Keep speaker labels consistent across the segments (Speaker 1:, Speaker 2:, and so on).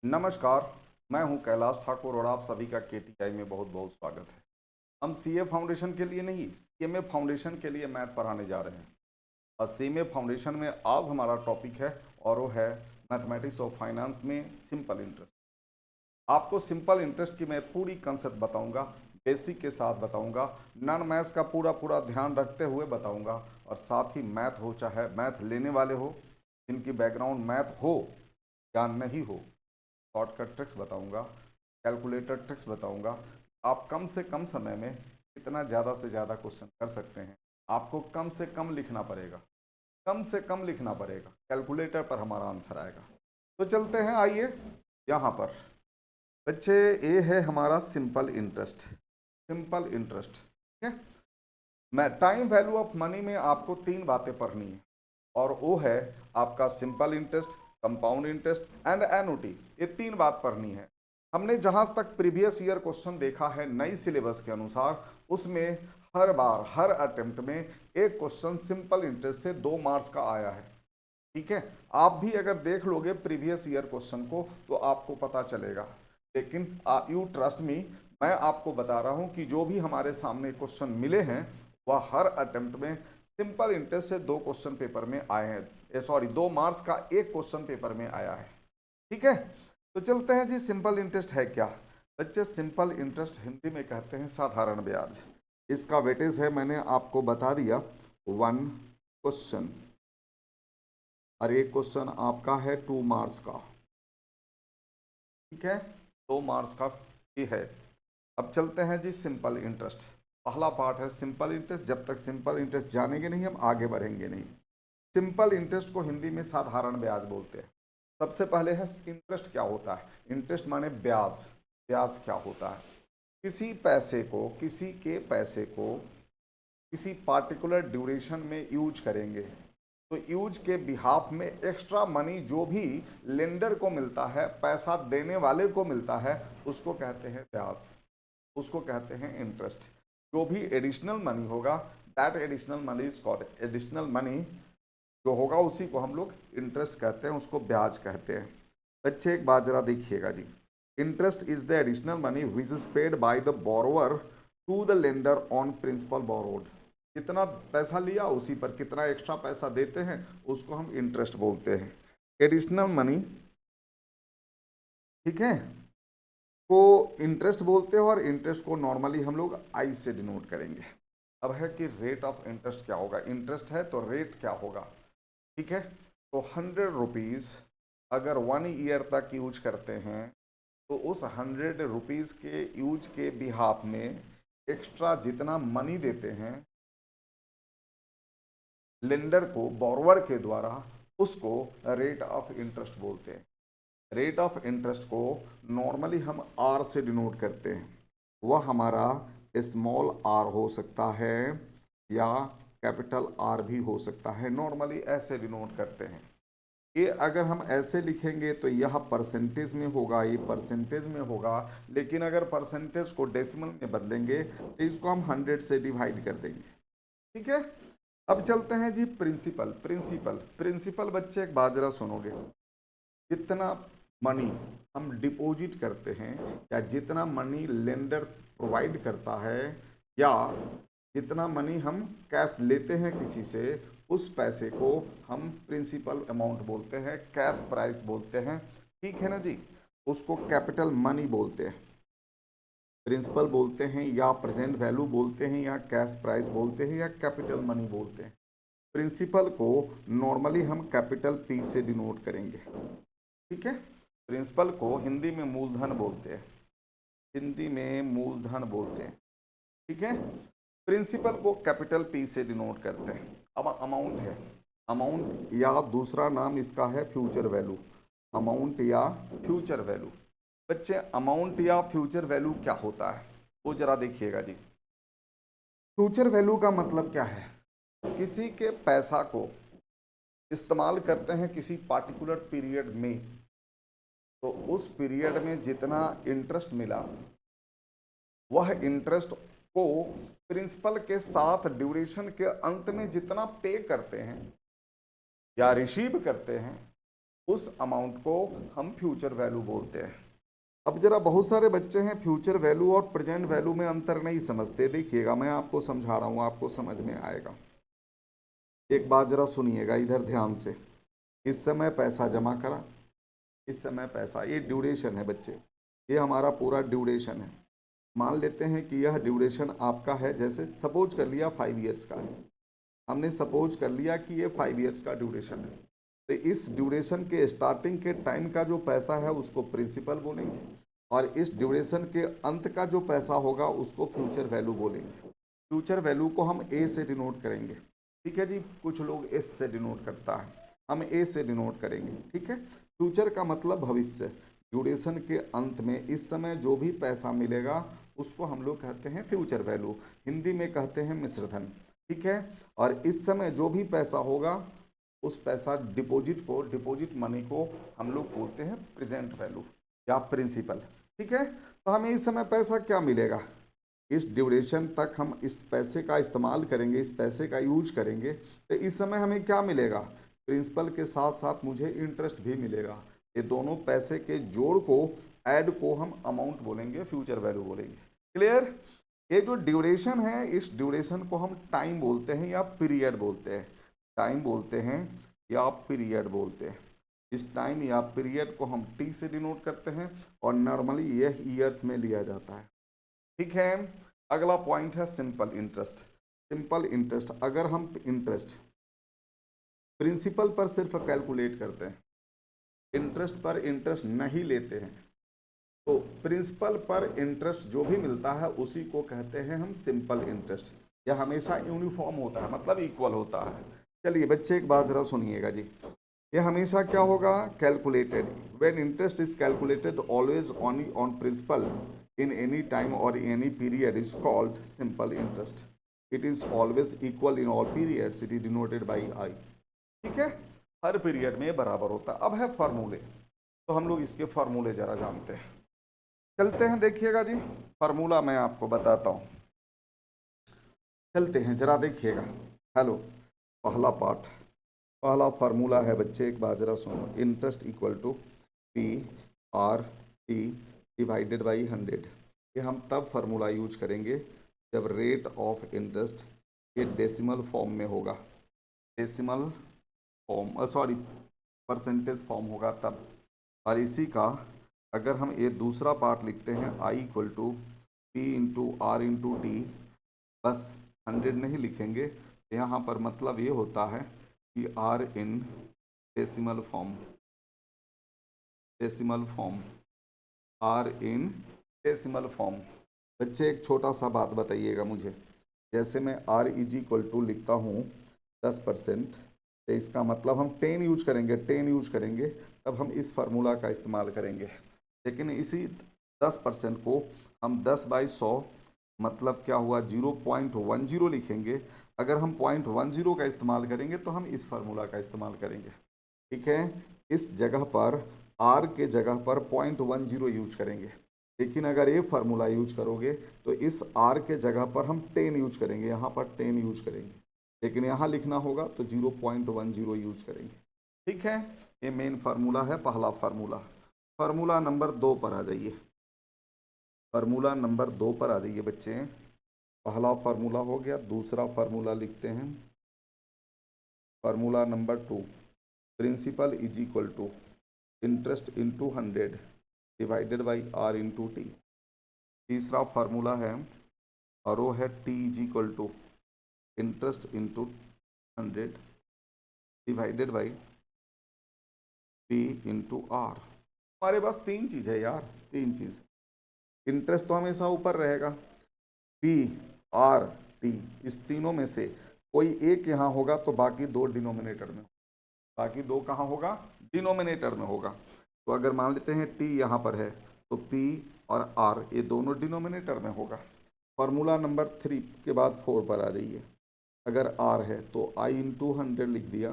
Speaker 1: नमस्कार। मैं हूं कैलाश ठाकुर और आप सभी का केटीआई में बहुत बहुत स्वागत है। हम सीए फाउंडेशन के लिए नहीं, सीएमए फाउंडेशन के लिए मैथ पढ़ाने जा रहे हैं। और सीएमए फाउंडेशन में आज हमारा टॉपिक है और वो है मैथमेटिक्स ऑफ फाइनेंस में सिंपल इंटरेस्ट। आपको सिंपल इंटरेस्ट की मैं पूरी कंसेप्ट बताऊंगा, बेसिक के साथ बताऊंगा, नॉन मैथ्स का पूरा पूरा ध्यान रखते हुए बताऊंगा। और साथ ही मैथ हो चाहे मैथ लेने वाले हो, जिनकी बैकग्राउंड मैथ हो या नहीं हो, शॉर्टकट ट्रिक्स बताऊंगा, कैलकुलेटर ट्रिक्स बताऊंगा। आप कम से कम समय में कितना ज़्यादा से ज़्यादा क्वेश्चन कर सकते हैं। आपको कम से कम लिखना पड़ेगा, कम से कम लिखना पड़ेगा, कैलकुलेटर पर हमारा आंसर आएगा। तो चलते हैं, आइए यहाँ पर। बच्चे, ये है हमारा सिंपल इंटरेस्ट। सिंपल इंटरेस्ट, ठीक है। मैं टाइम वैल्यू ऑफ मनी में आपको तीन बातें पढ़नी है, और वो है आपका simple interest, compound interest and annuity. ये तीन बात पढ़नी है। हमने जहां तक प्रीवियस ईयर क्वेश्चन देखा है नई सिलेबस के अनुसार, उसमें हर बार हर अटेम्प्ट में एक क्वेश्चन सिंपल इंटरेस्ट से 2 मार्क्स का आया है। ठीक है, आप भी अगर देख लोगे प्रीवियस ईयर क्वेश्चन को तो आपको पता चलेगा। लेकिन यू ट्रस्ट मी, मैं आपको बता रहा हूं कि जो भी हमारे सामने क्वेश्चन मिले हैं वह हर अटेम्प्ट में सिंपल इंटरेस्ट से 2 क्वेश्चन पेपर में आए हैं। सॉरी, 2 मार्क्स का एक क्वेश्चन पेपर में आया है। ठीक है, तो चलते हैं जी। सिंपल इंटरेस्ट है क्या बच्चे? सिंपल इंटरेस्ट हिंदी में कहते हैं साधारण ब्याज। इसका वेटेज है, मैंने आपको बता दिया, 1 क्वेश्चन। और एक क्वेश्चन आपका है 2 मार्क्स का। ठीक है, 2 मार्क्स का ही है। अब चलते हैं जी सिंपल इंटरेस्ट। पहला पार्ट है सिंपल इंटरेस्ट। जब तक सिंपल इंटरेस्ट जानेंगे नहीं हम आगे बढ़ेंगे नहीं। सिंपल इंटरेस्ट को हिंदी में साधारण ब्याज बोलते हैं। सबसे पहले है इंटरेस्ट क्या होता है। इंटरेस्ट माने ब्याज। ब्याज क्या होता है? किसी पैसे को, किसी के पैसे को किसी पार्टिकुलर ड्यूरेशन में यूज करेंगे तो यूज के बिहाफ में एक्स्ट्रा मनी जो भी लेंडर को मिलता है, पैसा देने वाले को मिलता है, उसको कहते हैं ब्याज, उसको कहते हैं इंटरेस्ट। जो भी एडिशनल मनी होगा, that additional money is called additional money. जो होगा उसी को हम लोग इंटरेस्ट कहते हैं, उसको ब्याज कहते हैं। बच्चे एक बात जरा देखिएगा जी। Interest is the additional money which is paid by the borrower to the lender on principal borrowed. कितना पैसा लिया उसी पर कितना एक्स्ट्रा पैसा देते हैं, उसको हम इंटरेस्ट बोलते हैं, एडिशनल मनी। ठीक है, को इंटरेस्ट बोलते हैं। और इंटरेस्ट को नॉर्मली हम लोग आई से डिनोट करेंगे। अब है कि रेट ऑफ इंटरेस्ट क्या होगा। इंटरेस्ट है तो रेट क्या होगा। ठीक है, तो 100 रुपीज़ अगर 1 ईयर तक यूज करते हैं तो उस 100 रुपीज़ के यूज के बिहाफ में एक्स्ट्रा जितना मनी देते हैं लेंडर को बोरोवर के द्वारा, उसको रेट ऑफ इंटरेस्ट बोलते हैं। रेट ऑफ इंटरेस्ट को नॉर्मली हम आर से डिनोट करते हैं। वह हमारा स्मॉल आर हो सकता है या कैपिटल आर भी हो सकता है। नॉर्मली ऐसे डिनोट करते हैं। ये अगर हम ऐसे लिखेंगे तो यह परसेंटेज में होगा, ये परसेंटेज में होगा। लेकिन अगर परसेंटेज को डेसिमल में बदलेंगे तो इसको हम 100 से डिवाइड कर देंगे। ठीक है, अब चलते हैं जी प्रिंसिपल। प्रिंसिपल प्रिंसिपल बच्चे एक बात जरा सुनोगे। जितना मनी हम डिपॉजिट करते हैं या जितना मनी लेंडर प्रोवाइड करता है या जितना मनी हम कैश लेते हैं किसी से, उस पैसे को हम प्रिंसिपल अमाउंट बोलते हैं, कैश प्राइस बोलते हैं। ठीक है ना जी, उसको कैपिटल मनी बोलते हैं, प्रिंसिपल बोलते हैं, या प्रेजेंट वैल्यू बोलते हैं, या कैश प्राइस बोलते हैं, या कैपिटल मनी बोलते हैं। प्रिंसिपल को नॉर्मली हम कैपिटल पी से डिनोट करेंगे। ठीक है, प्रिंसिपल को हिंदी में मूलधन बोलते हैं, हिंदी में मूलधन बोलते हैं। ठीक है, प्रिंसिपल को कैपिटल पी से डिनोट करते हैं। अब अमाउंट है, अमाउंट या दूसरा नाम इसका है फ्यूचर वैल्यू। अमाउंट या फ्यूचर वैल्यू। बच्चे, अमाउंट या फ्यूचर वैल्यू क्या होता है वो जरा देखिएगा जी। फ्यूचर वैल्यू का मतलब क्या है? किसी के पैसा को इस्तेमाल करते हैं किसी पार्टिकुलर पीरियड में, तो उस पीरियड में जितना इंटरेस्ट मिला, वह इंटरेस्ट को प्रिंसिपल के साथ ड्यूरेशन के अंत में जितना पे करते हैं या रिसीव करते हैं, उस अमाउंट को हम फ्यूचर वैल्यू बोलते हैं। अब जरा बहुत सारे बच्चे हैं फ्यूचर वैल्यू और प्रेजेंट वैल्यू में अंतर नहीं समझते। देखिएगा मैं आपको समझा रहा हूँ, आपको समझ में आएगा। एक बात जरा सुनिएगा इधर ध्यान से। इस समय पैसा जमा करा, इस समय पैसा, ये ड्यूरेशन है बच्चे, ये हमारा पूरा ड्यूरेशन है। मान लेते हैं कि यह ड्यूरेशन आपका है, जैसे सपोज कर लिया 5 ईयर्स का है। हमने सपोज कर लिया कि ये 5 ईयर्स का ड्यूरेशन है। तो इस ड्यूरेशन के स्टार्टिंग के टाइम का जो पैसा है उसको प्रिंसिपल बोलेंगे, और इस ड्यूरेशन के अंत का जो पैसा होगा उसको फ्यूचर वैल्यू बोलेंगे। फ्यूचर वैल्यू को हम ए से डिनोट करेंगे, ठीक है जी। कुछ लोग एस से डिनोट करता है, हम ए से डिनोट करेंगे, ठीक है। फ्यूचर का मतलब भविष्य। ड्यूरेशन के अंत में इस समय जो भी पैसा मिलेगा उसको हम लोग कहते हैं फ्यूचर वैल्यू, हिंदी में कहते हैं मिश्रधन, ठीक है। और इस समय जो भी पैसा होगा उस पैसा डिपॉजिट को, डिपॉजिट मनी को हम लोग बोलते हैं प्रेजेंट वैल्यू या प्रिंसिपल, ठीक है। तो हमें इस समय पैसा क्या मिलेगा, इस ड्यूरेशन तक हम इस पैसे का इस्तेमाल करेंगे, इस पैसे का यूज करेंगे, तो इस समय हमें क्या मिलेगा, प्रिंसिपल के साथ साथ मुझे इंटरेस्ट भी मिलेगा। ये दोनों पैसे के जोड़ को, ऐड को हम अमाउंट बोलेंगे, फ्यूचर वैल्यू बोलेंगे। क्लियर। ये जो ड्यूरेशन है इस ड्यूरेशन को हम टाइम बोलते हैं या पीरियड बोलते हैं, टाइम बोलते हैं या पीरियड बोलते हैं। इस टाइम या पीरियड को हम टी से डिनोट करते हैं और नॉर्मली यह ईयर्स में लिया जाता है, ठीक है। अगला पॉइंट है सिंपल इंटरेस्ट। सिंपल इंटरेस्ट, अगर हम इंटरेस्ट प्रिंसिपल पर सिर्फ कैलकुलेट करते हैं, इंटरेस्ट पर इंटरेस्ट नहीं लेते हैं, तो प्रिंसिपल पर इंटरेस्ट जो भी मिलता है उसी को कहते हैं हम सिंपल इंटरेस्ट। यह हमेशा यूनिफॉर्म होता है, मतलब इक्वल होता है। चलिए बच्चे एक बात जरा सुनिएगा जी, यह हमेशा क्या होगा, calculated. When interest is calculated always only on principal in any time और any period is called simple interest. It is always equal in all periods, it is denoted by I, ठीक है। हर पीरियड में बराबर होता है। अब है फार्मूले, तो हम लोग इसके फार्मूले जरा जानते हैं। चलते हैं, देखिएगा जी, फार्मूला मैं आपको बताता हूं। चलते हैं जरा देखिएगा। हेलो, पहला पार्ट, पहला फार्मूला है बच्चे, एक बात जरा सुनो। Interest equal to P R T divided by 100। ये हम तब फार्मूला यूज करेंगे जब रेट ऑफ इंटरेस्ट ये डेसिमल फॉर्म में होगा, decimal form, sorry percentage form होगा तब। और इसी का अगर हम ये दूसरा पार्ट लिखते हैं, I equal to P into R into T, बस 100 नहीं लिखेंगे, यहाँ पर मतलब ये होता है कि R in decimal form, decimal form, R in decimal form. बच्चे एक छोटा सा बात बताइएगा मुझे, जैसे मैं आर इज इक्वल टू लिखता हूँ 10%, तो इसका मतलब हम 10 यूज करेंगे, 10 यूज करेंगे तब हम इस फार्मूला का इस्तेमाल करेंगे। लेकिन इसी 10% को हम 10/100 मतलब क्या हुआ 0.10 लिखेंगे। अगर हम 0.10 का इस्तेमाल करेंगे तो हम इस फार्मूला का इस्तेमाल करेंगे, ठीक है। इस जगह पर आर के जगह पर 0.10 यूज करेंगे। लेकिन अगर ये फार्मूला यूज करोगे तो इस आर के जगह पर हम 10 यूज करेंगे, यहाँ पर 10 यूज करेंगे। लेकिन यहाँ लिखना होगा तो 0.10 यूज करेंगे, ठीक है। ये मेन फार्मूला है, पहला फार्मूला। फार्मूला नंबर 2 पर आ जाइए, फार्मूला नंबर 2 पर आ जाइए बच्चे। पहला फार्मूला हो गया, दूसरा फार्मूला लिखते हैं, formula number 2, principal is equal to interest into 100 divided by R into T. तीसरा फार्मूला है और वो है T is equal to interest into 100 divided by P into R. हमारे पास 3 चीज़ है यार, 3 चीज़। इंटरेस्ट तो हमेशा ऊपर रहेगा, पी आर टी, इस तीनों में से कोई एक यहाँ होगा तो बाकी 2 डिनोमिनेटर में, बाकी 2 कहाँ होगा, डिनोमिनेटर में होगा। तो अगर मान लेते हैं टी यहाँ पर है तो पी और आर ये दोनों डिनोमिनेटर में होगा। फार्मूला नंबर 3 के बाद 4 पर आ जाइए। अगर आर है तो आई इंटू 100 लिख दिया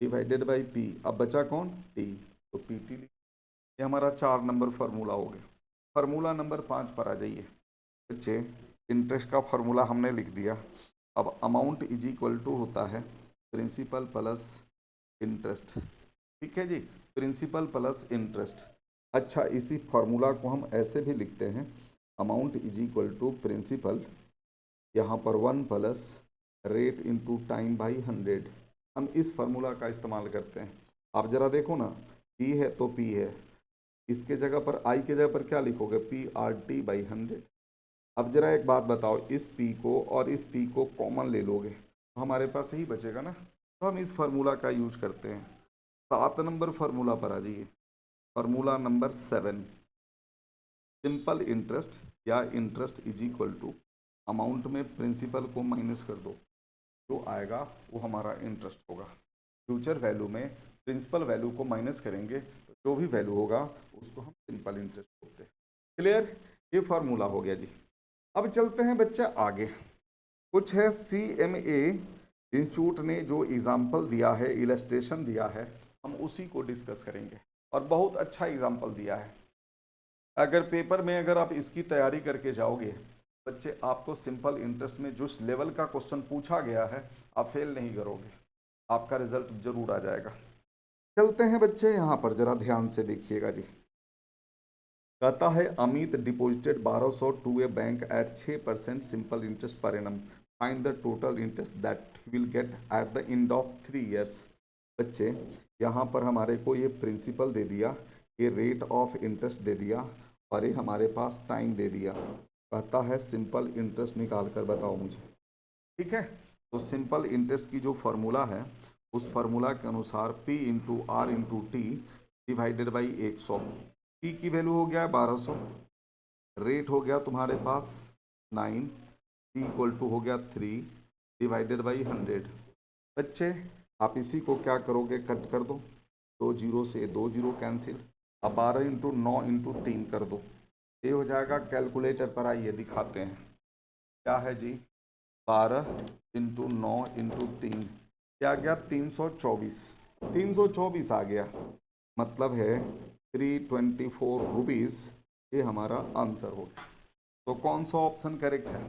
Speaker 1: डिवाइडेड बाई पी, अब बचा कौन, टी, तो पी टी। ये हमारा 4 नंबर फार्मूला हो गया। फार्मूला नंबर 5 पर आ जाइए बच्चे। इंटरेस्ट का फार्मूला हमने लिख दिया। अब अमाउंट इज इक्वल टू होता है प्रिंसिपल प्लस इंटरेस्ट, ठीक है जी। Principal plus interest. अच्छा, इसी फॉर्मूला को हम ऐसे भी लिखते हैं, amount is equal to principal, यहाँ पर 1 plus rate into time by 100। हम इस फार्मूला का इस्तेमाल करते हैं। आप जरा देखो ना, P है तो P है, इसके जगह पर I के जगह पर क्या लिखोगे, PRT बाई 100। अब जरा एक बात बताओ, इस P को और इस P को कॉमन ले लोगे तो हमारे पास यही बचेगा ना। तो हम इस फार्मूला का यूज करते हैं। 7 नंबर फार्मूला पर आ जाइए, फार्मूला नंबर 7, सिंपल इंटरेस्ट या interest is equal to amount में प्रिंसिपल को माइनस कर दो, जो आएगा वो हमारा इंटरेस्ट होगा। फ्यूचर वैल्यू में प्रिंसिपल वैल्यू को माइनस करेंगे तो जो भी वैल्यू होगा उसको हम सिंपल इंटरेस्ट बोलते हैं। क्लियर, ये फार्मूला हो गया जी। अब चलते हैं बच्चे आगे, कुछ है CMA इंस्टीट्यूट ने जो एग्जाम्पल दिया है, इलस्ट्रेशन दिया है, हम उसी को डिस्कस करेंगे। और बहुत अच्छा एग्जाम्पल दिया है। अगर पेपर में अगर आप इसकी तैयारी करके जाओगे बच्चे, आपको सिंपल इंटरेस्ट में जिस लेवल का क्वेश्चन पूछा गया है आप फेल नहीं करोगे, आपका रिजल्ट जरूर आ जाएगा। चलते हैं बच्चे, यहाँ पर जरा ध्यान से देखिएगा जी। कहता है Amit deposited 1200 to a bank at 6% simple interest per annum, find the total interest that will get at the end of 3 years। बच्चे, यहाँ पर हमारे को ये प्रिंसिपल दे दिया, ये रेट ऑफ इंटरेस्ट दे दिया, और ये हमारे पास टाइम दे दिया। कहता है सिंपल इंटरेस्ट निकाल कर बताओ मुझे। ठीक है, तो सिंपल इंटरेस्ट की जो फार्मूला है उस फार्मूला के अनुसार P into R into T divided by 100। P की वैल्यू हो गया 1200, रेट हो गया तुम्हारे पास 9, T इक्वल टू हो गया 3 डिवाइडेड बाई 100। बच्चे, आप इसी को क्या करोगे, कट कर दो, 2 जीरो से 2 जीरो कैंसिल। अब 12 इंटू 9 इंटू 3 कर दो, ये हो जाएगा। कैलकुलेटर पर आइए दिखाते हैं क्या है जी। 12 इंटू 9 इंटू 3 क्या आ गया, 324। 324 आ गया, मतलब है 324 रुपीज़, ये हमारा आंसर हो गया। तो कौन सा ऑप्शन करेक्ट है,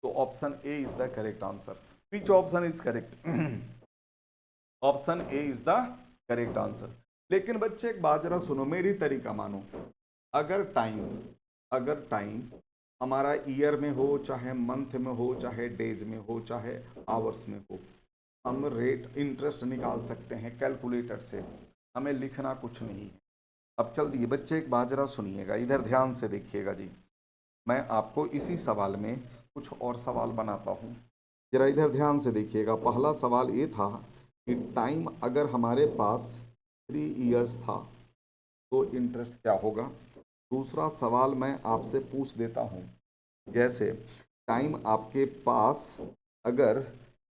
Speaker 1: तो option A is the correct answer. Which option is correct, option A is the correct answer. लेकिन बच्चे एक बात जरा सुनो, मेरी तरीका मानो। अगर टाइम हमारा ईयर में हो, चाहे मंथ में हो, चाहे डेज में हो, चाहे आवर्स में हो, हम रेट इंटरेस्ट निकाल सकते हैं कैलकुलेटर से, हमें लिखना कुछ नहीं है। अब चल दिए बच्चे, एक बात जरा सुनिएगा, इधर ध्यान से देखिएगा जी। मैं आपको इसी सवाल में कुछ और सवाल बनाता हूँ, जरा इधर ध्यान से देखिएगा। पहला सवाल ये था कि टाइम अगर हमारे पास 3 years था तो इंटरेस्ट क्या होगा। दूसरा सवाल मैं आपसे पूछ देता हूँ, जैसे टाइम आपके पास अगर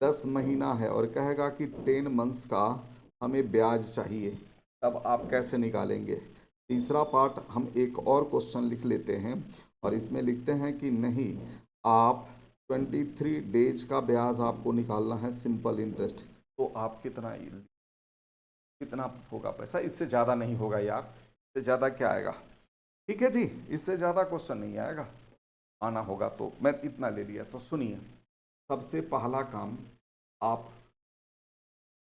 Speaker 1: 10 महीना है और कहेगा कि 10 months का हमें ब्याज चाहिए, तब आप कैसे निकालेंगे। तीसरा पार्ट हम एक और क्वेश्चन लिख लेते हैं और इसमें लिखते हैं कि नहीं, आप 23 डेज का ब्याज आपको निकालना है सिंपल इंटरेस्ट, तो आप कितना होगा पैसा, इससे ज़्यादा नहीं होगा यार, इससे ज़्यादा क्या आएगा। ठीक है जी, इससे ज़्यादा क्वेश्चन नहीं आएगा, आना होगा तो मैं इतना ले लिया। तो सुनिए, सबसे पहला काम, आप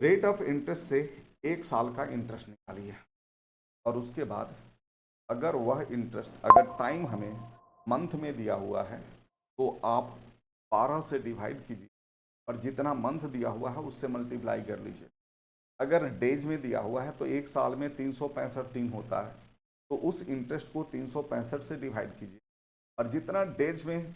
Speaker 1: रेट ऑफ इंटरेस्ट से 1 साल का इंटरेस्ट निकालिए, और उसके बाद अगर वह इंटरेस्ट, अगर टाइम हमें मंथ में दिया हुआ है तो आप 12 से डिवाइड कीजिए और जितना मंथ दिया हुआ है उससे मल्टीप्लाई कर लीजिए। अगर डेज में दिया हुआ है तो 1 साल में 365 दिन होता है, तो उस इंटरेस्ट को 365 से डिवाइड कीजिए और जितना डेज में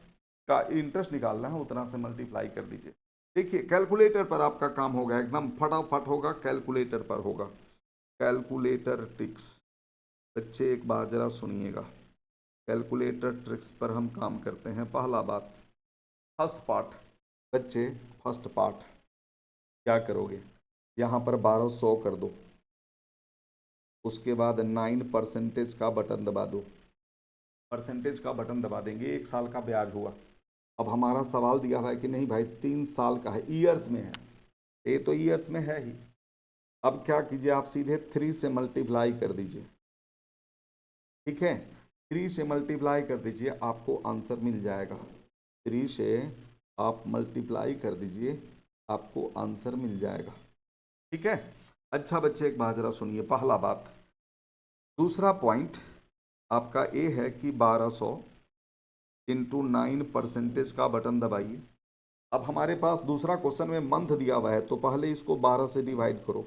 Speaker 1: का इंटरेस्ट निकालना है उतना से मल्टीप्लाई कर दीजिए। देखिए कैलकुलेटर पर आपका काम होगा, एकदम फटाफट होगा, कैलकुलेटर पर होगा। कैलकुलेटर ट्रिक्स, बच्चे एक बात जरा सुनिएगा, कैलकुलेटर ट्रिक्स पर हम काम करते हैं। पहला बात, फर्स्ट पार्ट, बच्चे फर्स्ट पार्ट क्या करोगे, यहाँ पर 1200 कर दो, उसके बाद 9% का बटन दबा दो, परसेंटेज का बटन दबा देंगे, 1 साल का ब्याज हुआ। अब हमारा सवाल दिया हुआ है कि नहीं भाई 3 साल का है, ईयर्स में है, ये तो ईयर्स में है ही। अब क्या कीजिए, आप सीधे 3 से मल्टीप्लाई कर दीजिए। ठीक है, 3 से मल्टीप्लाई कर दीजिए, आपको आंसर मिल जाएगा। 3 से आप मल्टीप्लाई कर दीजिए, आपको आंसर मिल जाएगा। ठीक है, अच्छा बच्चे एक बात जरा सुनिए, पहला बात, दूसरा पॉइंट आपका ए है कि 1200 इंटू 9% का बटन दबाइए। अब हमारे पास दूसरा क्वेश्चन में मंथ दिया हुआ है, तो पहले इसको 12 से डिवाइड करो,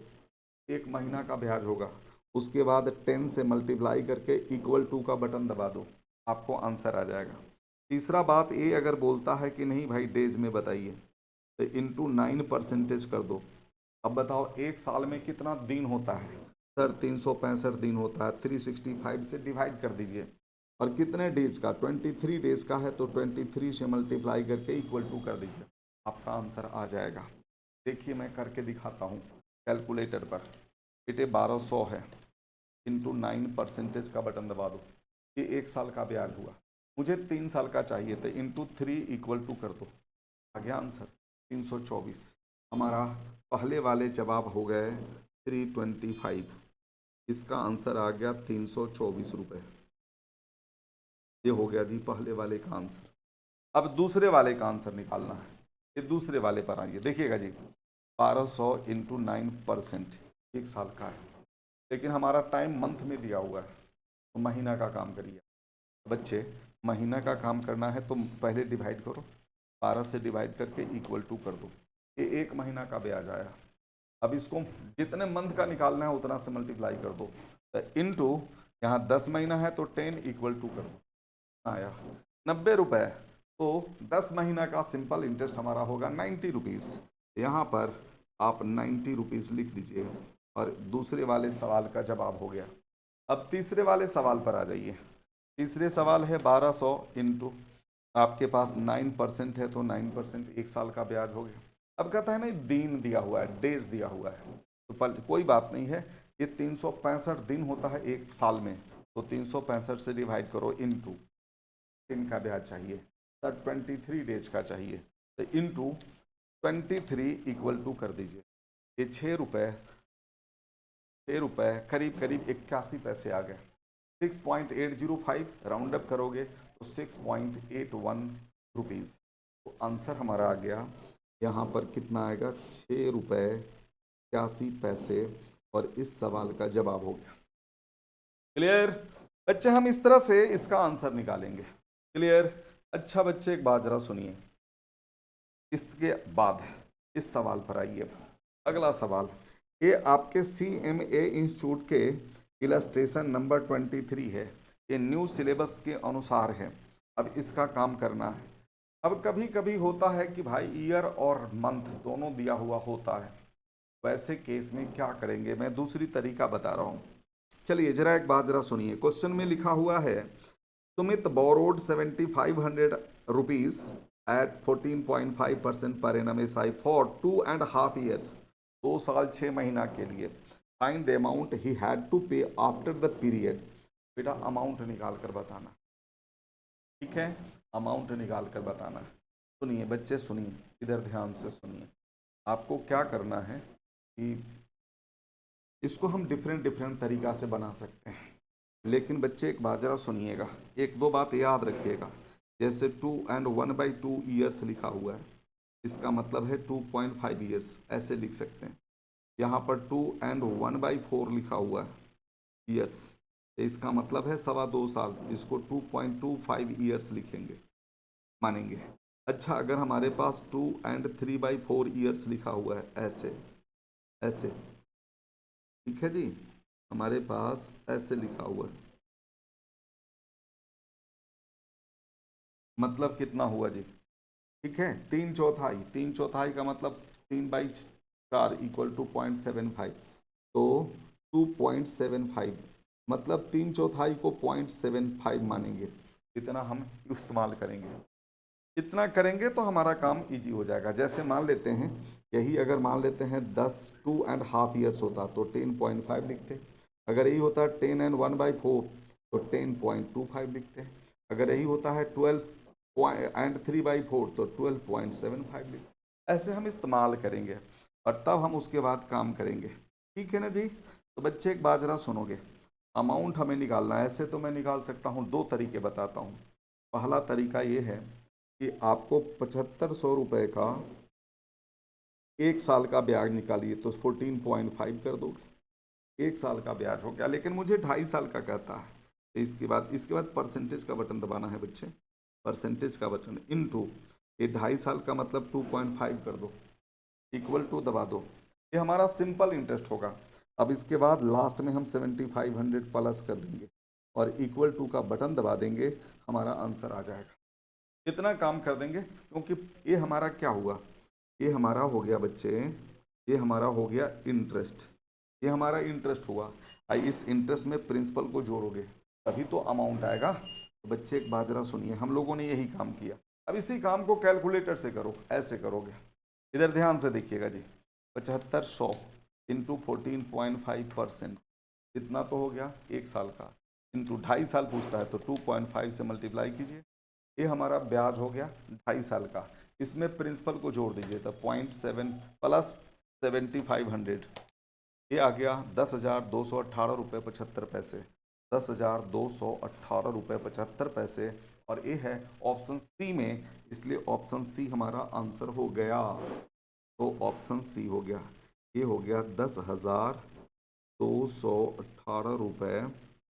Speaker 1: एक महीना का ब्याज होगा। उसके बाद 10 से मल्टीप्लाई करके इक्वल टू का बटन दबा दो, आपको आंसर आ जाएगा। तीसरा बात ए अगर बोलता है कि नहीं भाई डेज में बताइए, तो इंटू 9% कर दो। अब बताओ एक साल में कितना दिन होता है सर? 365 दिन होता है, 365 से डिवाइड कर दीजिए। और कितने डेज का? 23 डेज का है, तो 23 से मल्टीप्लाई करके इक्वल टू कर दीजिए, आपका आंसर आ जाएगा। देखिए मैं करके दिखाता हूँ कैलकुलेटर पर। बेटे 1200 है, इंटू 9% का बटन दबा दो, ये एक साल का ब्याज हुआ। मुझे 3 साल का चाहिए, तो इंटू 3 इक्वल टू कर दो, आ गया आंसर 324। हमारा पहले वाले जवाब हो गए 325, इसका आंसर आ गया 324 रुपये। ये हो गया जी पहले वाले का आंसर। अब दूसरे वाले का आंसर निकालना है, ये दूसरे वाले पर आइए। देखिएगा जी 1200 इंटू 9% एक साल का है, लेकिन हमारा टाइम मंथ में दिया हुआ है, तो महीना का काम करिए बच्चे। महीना का काम करना है तो पहले डिवाइड करो, 12 से डिवाइड करके इक्वल टू कर दो, ये एक महीना का ब्याज आया। अब इसको जितने मंथ का निकालना है उतना से मल्टीप्लाई कर दो, तो इनटू यहाँ 10 महीना है तो 10 इक्वल टू कर दो, आया 90 रुपये। तो 10 महीना का सिंपल इंटरेस्ट हमारा होगा 90 रुपीज़। यहाँ पर आप 90 रुपीज़ लिख दीजिए, और दूसरे वाले सवाल का जवाब हो गया। अब तीसरे वाले सवाल पर आ जाइए। तीसरे सवाल है 1200 इंटू, आपके पास 9% है, तो 9% एक साल का ब्याज हो गया। अब कहता है नहीं दिन दिया हुआ है, डेज दिया हुआ है, तो कोई बात नहीं है, ये 365 दिन होता है एक साल में, तो 365 से डिवाइड करो, इंटू दिन का ब्याज चाहिए सर 23 डेज का चाहिए, तो इंटू 23 इक्वल टू कर दीजिए। ये 6 रुपये करीब करीब 81 पैसे आ गए। 6.805 राउंड अप करोगे तो 6.81 रुपीज़। तो आंसर हमारा आ गया यहाँ पर कितना आएगा? 6 रुपये 81 पैसे, और इस सवाल का जवाब हो गया। क्लियर बच्चे? हम इस तरह से इसका आंसर निकालेंगे। क्लियर? अच्छा बच्चे एक बात जरा सुनिए, इसके बाद इस सवाल पर आइए। अगला सवाल, ये आपके CMA इंस्टीट्यूट के इलस्ट्रेशन नंबर 23 है, ये न्यू सिलेबस के अनुसार है। अब इसका काम करना है। अब कभी कभी होता है कि भाई ईयर और मंथ दोनों दिया हुआ होता है, वैसे केस में क्या करेंगे, मैं दूसरी तरीका बता रहा हूँ। चलिए जरा एक बात जरा सुनिए, क्वेश्चन में लिखा हुआ है Sumit borrowed 7500 rupees eight 14.5% per annum SI for 2.5 years, 2 साल 6 महीना के लिए। Find the amount he had to pay after the period. बेटा अमाउंट निकाल कर बताना, ठीक है? अमाउंट निकाल कर बताना। सुनिए बच्चे सुनिए, इधर ध्यान से सुनिए। आपको क्या करना है कि इसको हम डिफरेंट डिफरेंट तरीका से बना सकते हैं, लेकिन बच्चे एक बात जरा सुनिएगा, एक दो बात याद रखिएगा। जैसे 2 and 1/2 ईयर्स लिखा हुआ है, इसका मतलब है 2.5 ईयर्स, ऐसे लिख सकते हैं। यहाँ पर 2 and 1/4 लिखा हुआ है ईयर्स, तो इसका मतलब है 2.25 साल, इसको 2.25 ईयर्स लिखेंगे, मानेंगे। अच्छा अगर हमारे पास 2 and 3/4 ईयर्स लिखा हुआ है, ऐसे ऐसे, ठीक है जी, हमारे पास ऐसे लिखा हुआ है, मतलब कितना हुआ जी? ठीक है, 3/4, 3/4 का मतलब 3/4 इक्वल टू 0.75, तो 2.75 मतलब 3/4 को 0.75 मानेंगे, इतना हम इस्तेमाल करेंगे। इतना करेंगे तो हमारा काम इजी हो जाएगा। जैसे मान लेते हैं, यही अगर मान लेते हैं 2.5 ईयर्स होता तो 10.5 लिखते, अगर यही होता 10 and 1/4 तो 10.25 लिखते, अगर यही होता है 12 and 3/4 तो 12.75 लिखते। ऐसे हम इस्तेमाल करेंगे और तब हम उसके बाद काम करेंगे, ठीक है ना जी? तो बच्चे एक बात जरा सुनोगे, अमाउंट हमें निकालना है। ऐसे तो मैं निकाल सकता हूँ, दो तरीके बताता हूँ। पहला तरीका ये है कि आपको 7500 रुपये का एक साल का ब्याज निकालिए, तो 14.5 कर दोगे, 1 साल का ब्याज हो गया, लेकिन मुझे 2.5 साल का कहता है। तो इसके बाद परसेंटेज का बटन दबाना है बच्चे, परसेंटेज का बटन इनटू ये 2.5 साल का मतलब 2.5 कर दो, इक्वल टू दबा दो। ये हमारा सिंपल इंटरेस्ट होगा। अब इसके बाद लास्ट में हम 7500 प्लस कर देंगे और इक्वल टू का बटन दबा देंगे, हमारा आंसर आ जाएगा। इतना काम कर देंगे, क्योंकि ये हमारा क्या हुआ, ये हमारा हो गया बच्चे, ये हमारा हो गया इंटरेस्ट, ये हमारा इंटरेस्ट हुआ। इस इंटरेस्ट में प्रिंसिपल को जोड़ोगे तभी तो अमाउंट आएगा। तो बच्चे एक बाजरा सुनिए, हम लोगों ने यही काम किया। अब इसी काम को कैलकुलेटर से करो, ऐसे करोगे। इधर ध्यान से देखिएगा जी, 7500 इंटू 14.5%, इतना तो हो गया 1 साल का, इंटू 2.5 साल पूछता है तो 2.5 से मल्टीप्लाई कीजिए। ये हमारा ब्याज हो गया 2.5 साल का। इसमें प्रिंसिपल को जोड़ दीजिए तो 0.7 प्लस 7500, ये आ गया 10,218 रुपये 75 पैसे, 10,218 रुपये 75 पैसे। और ये है ऑप्शन सी में, इसलिए ऑप्शन सी हमारा आंसर हो गया। तो ऑप्शन सी हो गया, ये हो गया 10,218 रुपये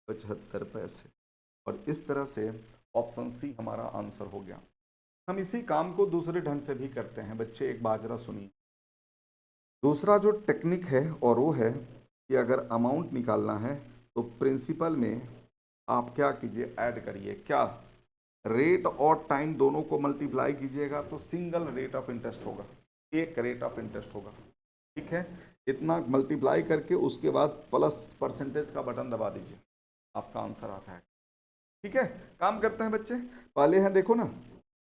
Speaker 1: 75 पैसे। और इस तरह से ऑप्शन सी हमारा आंसर हो गया। हम इसी काम को दूसरे ढंग से भी करते हैं बच्चे, एक बाजरा सुनिए। दूसरा जो टेक्निक है और वो है कि अगर अमाउंट निकालना है तो प्रिंसिपल में आप क्या कीजिए, ऐड करिए, क्या रेट और टाइम दोनों को मल्टीप्लाई कीजिएगा तो सिंगल रेट ऑफ इंटरेस्ट होगा, एक रेट ऑफ इंटरेस्ट होगा। ठीक है, इतना मल्टीप्लाई करके उसके बाद प्लस परसेंटेज का बटन दबा दीजिए, आपका आंसर आता है। ठीक है, काम करते हैं बच्चे। पहले है देखो ना,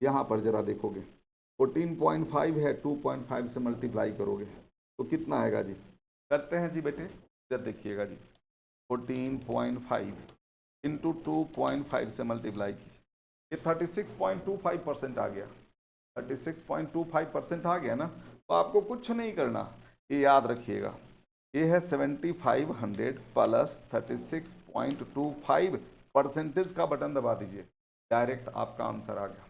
Speaker 1: यहाँ पर जरा देखोगे 14.5 है, 2.5 से मल्टीप्लाई करोगे तो कितना आएगा जी। करते हैं जी बेटे, इधर देखिएगा जी, 14.5 इंटू 2.5 से मल्टीप्लाई कीजिए, ये 36.25% आ गया, 36.25% आ गया ना। तो आपको कुछ नहीं करना, ये याद रखिएगा, ये है 7500 प्लस 36.25 परसेंटेज का बटन दबा दीजिए, डायरेक्ट आपका आंसर आ गया।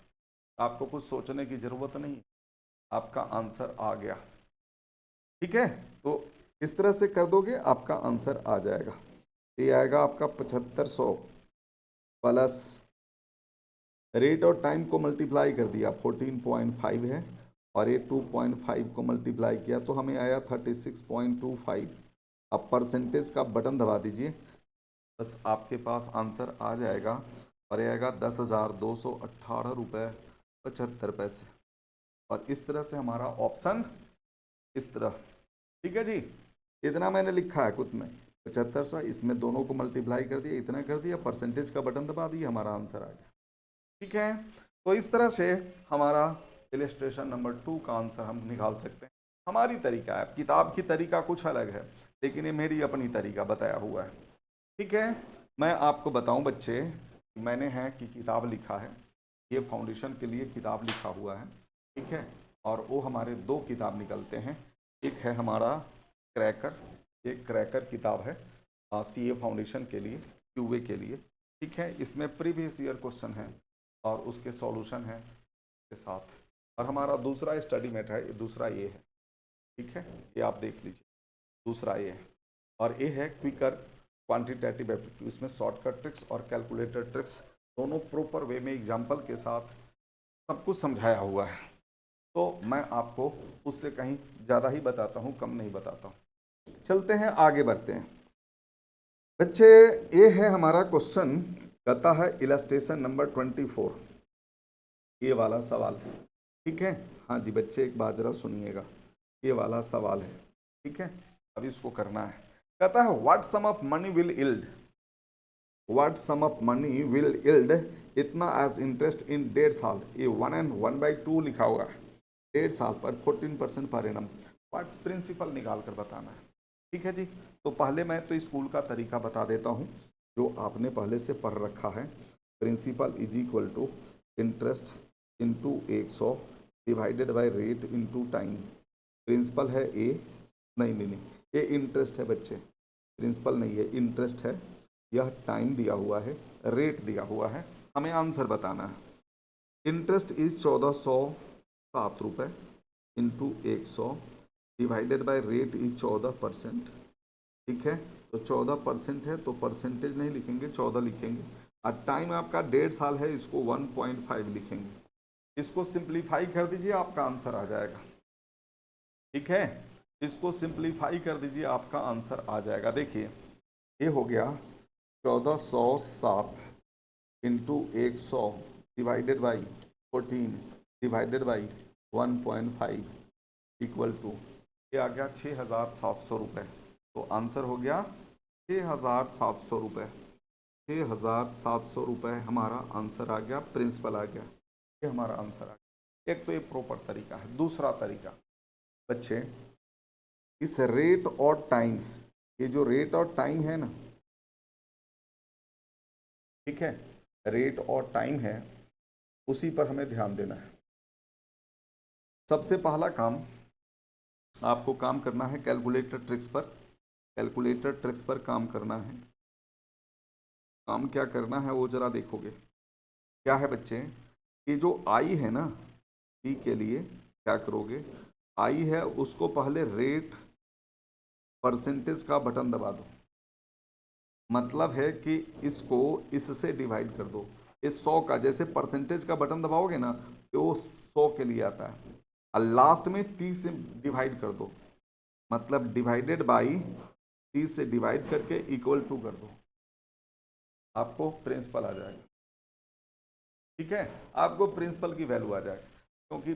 Speaker 1: आपको कुछ सोचने की जरूरत नहीं, आपका आंसर आ गया। ठीक है, तो इस तरह से कर दोगे आपका आंसर आ जाएगा। ये आएगा आपका 7500 प्लस रेट और टाइम को मल्टीप्लाई कर दिया, 14.5 है, और ये 2.5 को मल्टीप्लाई किया तो हमें आया 36.25। अब परसेंटेज का बटन दबा दीजिए, बस आपके पास आंसर आ जाएगा। और ये आएगा 10,218 रुपये 75 पैसे। और इस तरह से हमारा ऑप्शन इस तरह। ठीक है जी, इतना मैंने लिखा है, कुछ नहीं, 7500, इसमें दोनों को मल्टीप्लाई कर दिया, इतना कर दिया, परसेंटेज का बटन दबा दिया, हमारा आंसर आ गया। ठीक है, तो इस तरह से हमारा इलिस्ट्रेशन नंबर 2 का आंसर हम निकाल सकते हैं। हमारी तरीका है, किताब की तरीका कुछ अलग है, लेकिन ये मेरी अपनी तरीका बताया हुआ है। ठीक है, मैं आपको बताऊं बच्चे, मैंने है कि किताब लिखा है, ये फाउंडेशन के लिए किताब लिखा हुआ है। ठीक है, और वो हमारे 2 किताब निकलते हैं, एक है हमारा क्रैकर, ये क्रैकर किताब है सीए फाउंडेशन के लिए, क्यूए के लिए। ठीक है, इसमें प्रीवियस ईयर क्वेश्चन है और उसके सॉल्यूशन है के साथ। और हमारा दूसरा स्टडी मेट है, दूसरा ये है। ठीक है, ये आप देख लीजिए, दूसरा ये है। और ये है क्विकर क्वांटिटेटिव एप्टीट्यूड, इसमें शॉर्टकट ट्रिक्स और कैलकुलेटर ट्रिक्स दोनों प्रॉपर वे में एग्जाम्पल के साथ सब कुछ समझाया हुआ है। तो मैं आपको उससे कहीं ज़्यादा ही बताता हूँ, कम नहीं बताता हूँ। चलते हैं आगे बढ़ते हैं बच्चे। ये है हमारा क्वेश्चन, कहता है इलस्ट्रेशन नंबर 24, ये वाला सवाल। ठीक है, हाँ जी बच्चे एक बाजरा सुनिएगा, ये वाला सवाल है। ठीक है, अब इसको करना है। कहता है what sum of money will yield, what sum of money will yield इतना एज इंटरेस्ट इन 1.5 साल। ये 1 and 1/2 लिखा हुआ है, 1.5 साल पर 14% पर एनम। व्हाट्स प्रिंसिपल निकाल कर बताना है। ठीक है जी, तो पहले मैं तो स्कूल का तरीका बता देता हूँ जो आपने पहले से पढ़ रखा है। Principal is equal to interest into 100 divided by rate into time. Principal है ए, नहीं, ये इंटरेस्ट है बच्चे, प्रिंसिपल नहीं है, इंटरेस्ट है। यह टाइम दिया हुआ है, रेट दिया हुआ है, हमें आंसर बताना है। इंटरेस्ट इज 1407 रुपये into 100 divided by rate is 14%। ठीक है, तो 14% है तो परसेंटेज नहीं लिखेंगे, 14 लिखेंगे। और टाइम आपका 1.5 साल है, इसको 1.5 लिखेंगे। इसको सिंप्लीफाई कर दीजिए, आपका आंसर आ जाएगा। ठीक है, इसको सिंप्लीफाई कर दीजिए, आपका आंसर आ जाएगा। देखिए ये हो गया 1407 into 100 divided by 14 divided by 1.5 equal to, ये आ गया 6,700 रुपये। तो आंसर हो गया 6,700 रुपये। 6,700 रुपये हमारा आंसर आ गया, प्रिंसिपल आ गया, ये हमारा आंसर आ गया। एक तो ये प्रॉपर तरीका है। दूसरा तरीका बच्चे, इस रेट और टाइम, ये जो रेट और टाइम है ना, ठीक है, रेट और टाइम है, उसी पर हमें ध्यान देना है। सबसे पहला काम आपको काम करना है कैलकुलेटर ट्रिक्स पर। कैलकुलेटर ट्रिक्स पर काम करना है। काम क्या करना है वो जरा देखोगे। क्या है बच्चे, ये जो आई है ना, ई के लिए क्या करोगे, आई है उसको पहले रेट परसेंटेज का बटन दबा दो। मतलब है कि इसको इससे डिवाइड कर दो। इस 100 का, जैसे परसेंटेज का बटन दबाओगे ना तो वो 100 के लिए आता है, और लास्ट में 30 से डिवाइड कर दो। मतलब डिवाइडेड बाई 30 से डिवाइड करके इक्वल टू कर दो, आपको प्रिंसिपल आ जाएगा। ठीक है, आपको प्रिंसिपल की वैल्यू आ जाएगी। क्योंकि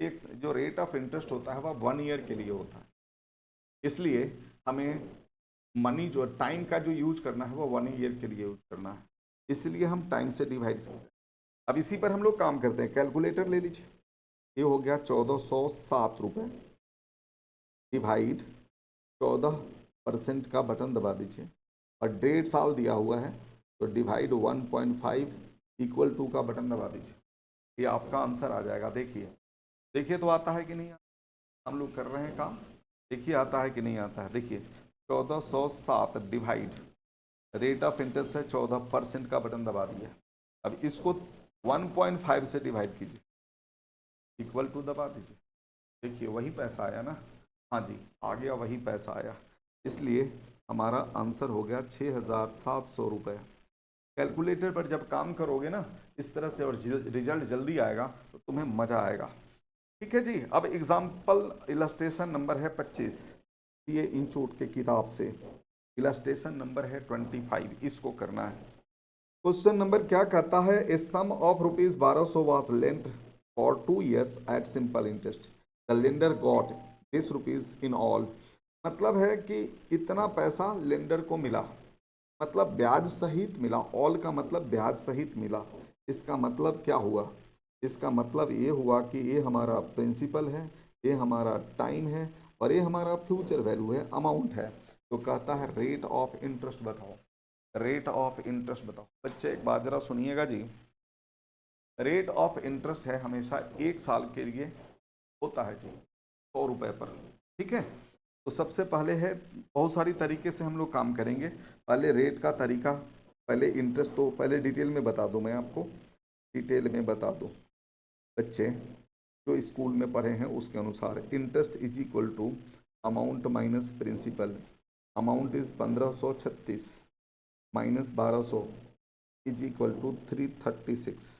Speaker 1: एक जो रेट ऑफ इंटरेस्ट होता है वह 1 ईयर के लिए होता है, इसलिए हमें मनी जो टाइम का जो यूज करना है वो 1 ईयर के लिए यूज करना है, इसलिए हम टाइम से डिवाइड करते हैं। अब इसी पर हम लोग काम करते हैं। कैलकुलेटर ले लीजिए, ये हो गया 1407 रुपये डिवाइड 14% का बटन दबा दीजिए, और 1.5 साल दिया हुआ है तो डिवाइड 1.5 इक्वल टू का बटन दबा दीजिए, ये आपका आंसर आ जाएगा। देखिए देखिए तो आता है कि नहीं, हम लोग कर रहे हैं काम, देखिए आता है कि नहीं आता है। देखिए 1407 डिवाइड रेट ऑफ इंटरेस्ट है 14% का बटन दबा दिया। अब इसको 1.5 से डिवाइड कीजिए, इक्वल टू दबा दीजिए। देखिए वही पैसा आया ना, हाँ जी आ गया, वही पैसा आया। इसलिए हमारा आंसर हो गया 6,700 रुपये। कैलकुलेटर पर जब काम करोगे ना इस तरह से और रिजल्ट जल्दी आएगा तो तुम्हें मज़ा आएगा। ठीक है जी। अब एग्जाम्पल इलस्ट्रेशन नंबर है 25, ये इंचोट के किताब से इलस्ट्रेशन नंबर है 25, इसको करना है। क्वेश्चन नंबर क्या कहता है, a sum of rupees 1200 was lent for 2 years at simple interest, the lender got this rupees in all. मतलब है कि इतना पैसा लेंडर को मिला, मतलब ब्याज सहित मिला। ऑल का मतलब ब्याज सहित मिला। इसका मतलब क्या हुआ, इसका मतलब ये हुआ कि ये हमारा प्रिंसिपल है, ये हमारा टाइम है, और ये हमारा फ्यूचर वैल्यू है, अमाउंट है। तो कहता है रेट ऑफ इंटरेस्ट बताओ, रेट ऑफ इंटरेस्ट बताओ। बच्चे एक बात जरा सुनिएगा जी, रेट ऑफ इंटरेस्ट है हमेशा 1 साल के लिए होता है जी 100 रुपये पर। ठीक है, तो सबसे पहले है, बहुत सारी तरीके से हम लोग काम करेंगे। पहले रेट का तरीका, पहले इंटरेस्ट तो पहले डिटेल में बता दूं, मैं आपको डिटेल में बता दूं। बच्चे जो स्कूल में पढ़े हैं उसके अनुसार interest is equal to amount minus principal. Amount is 1536 minus 1200 is equal to 336।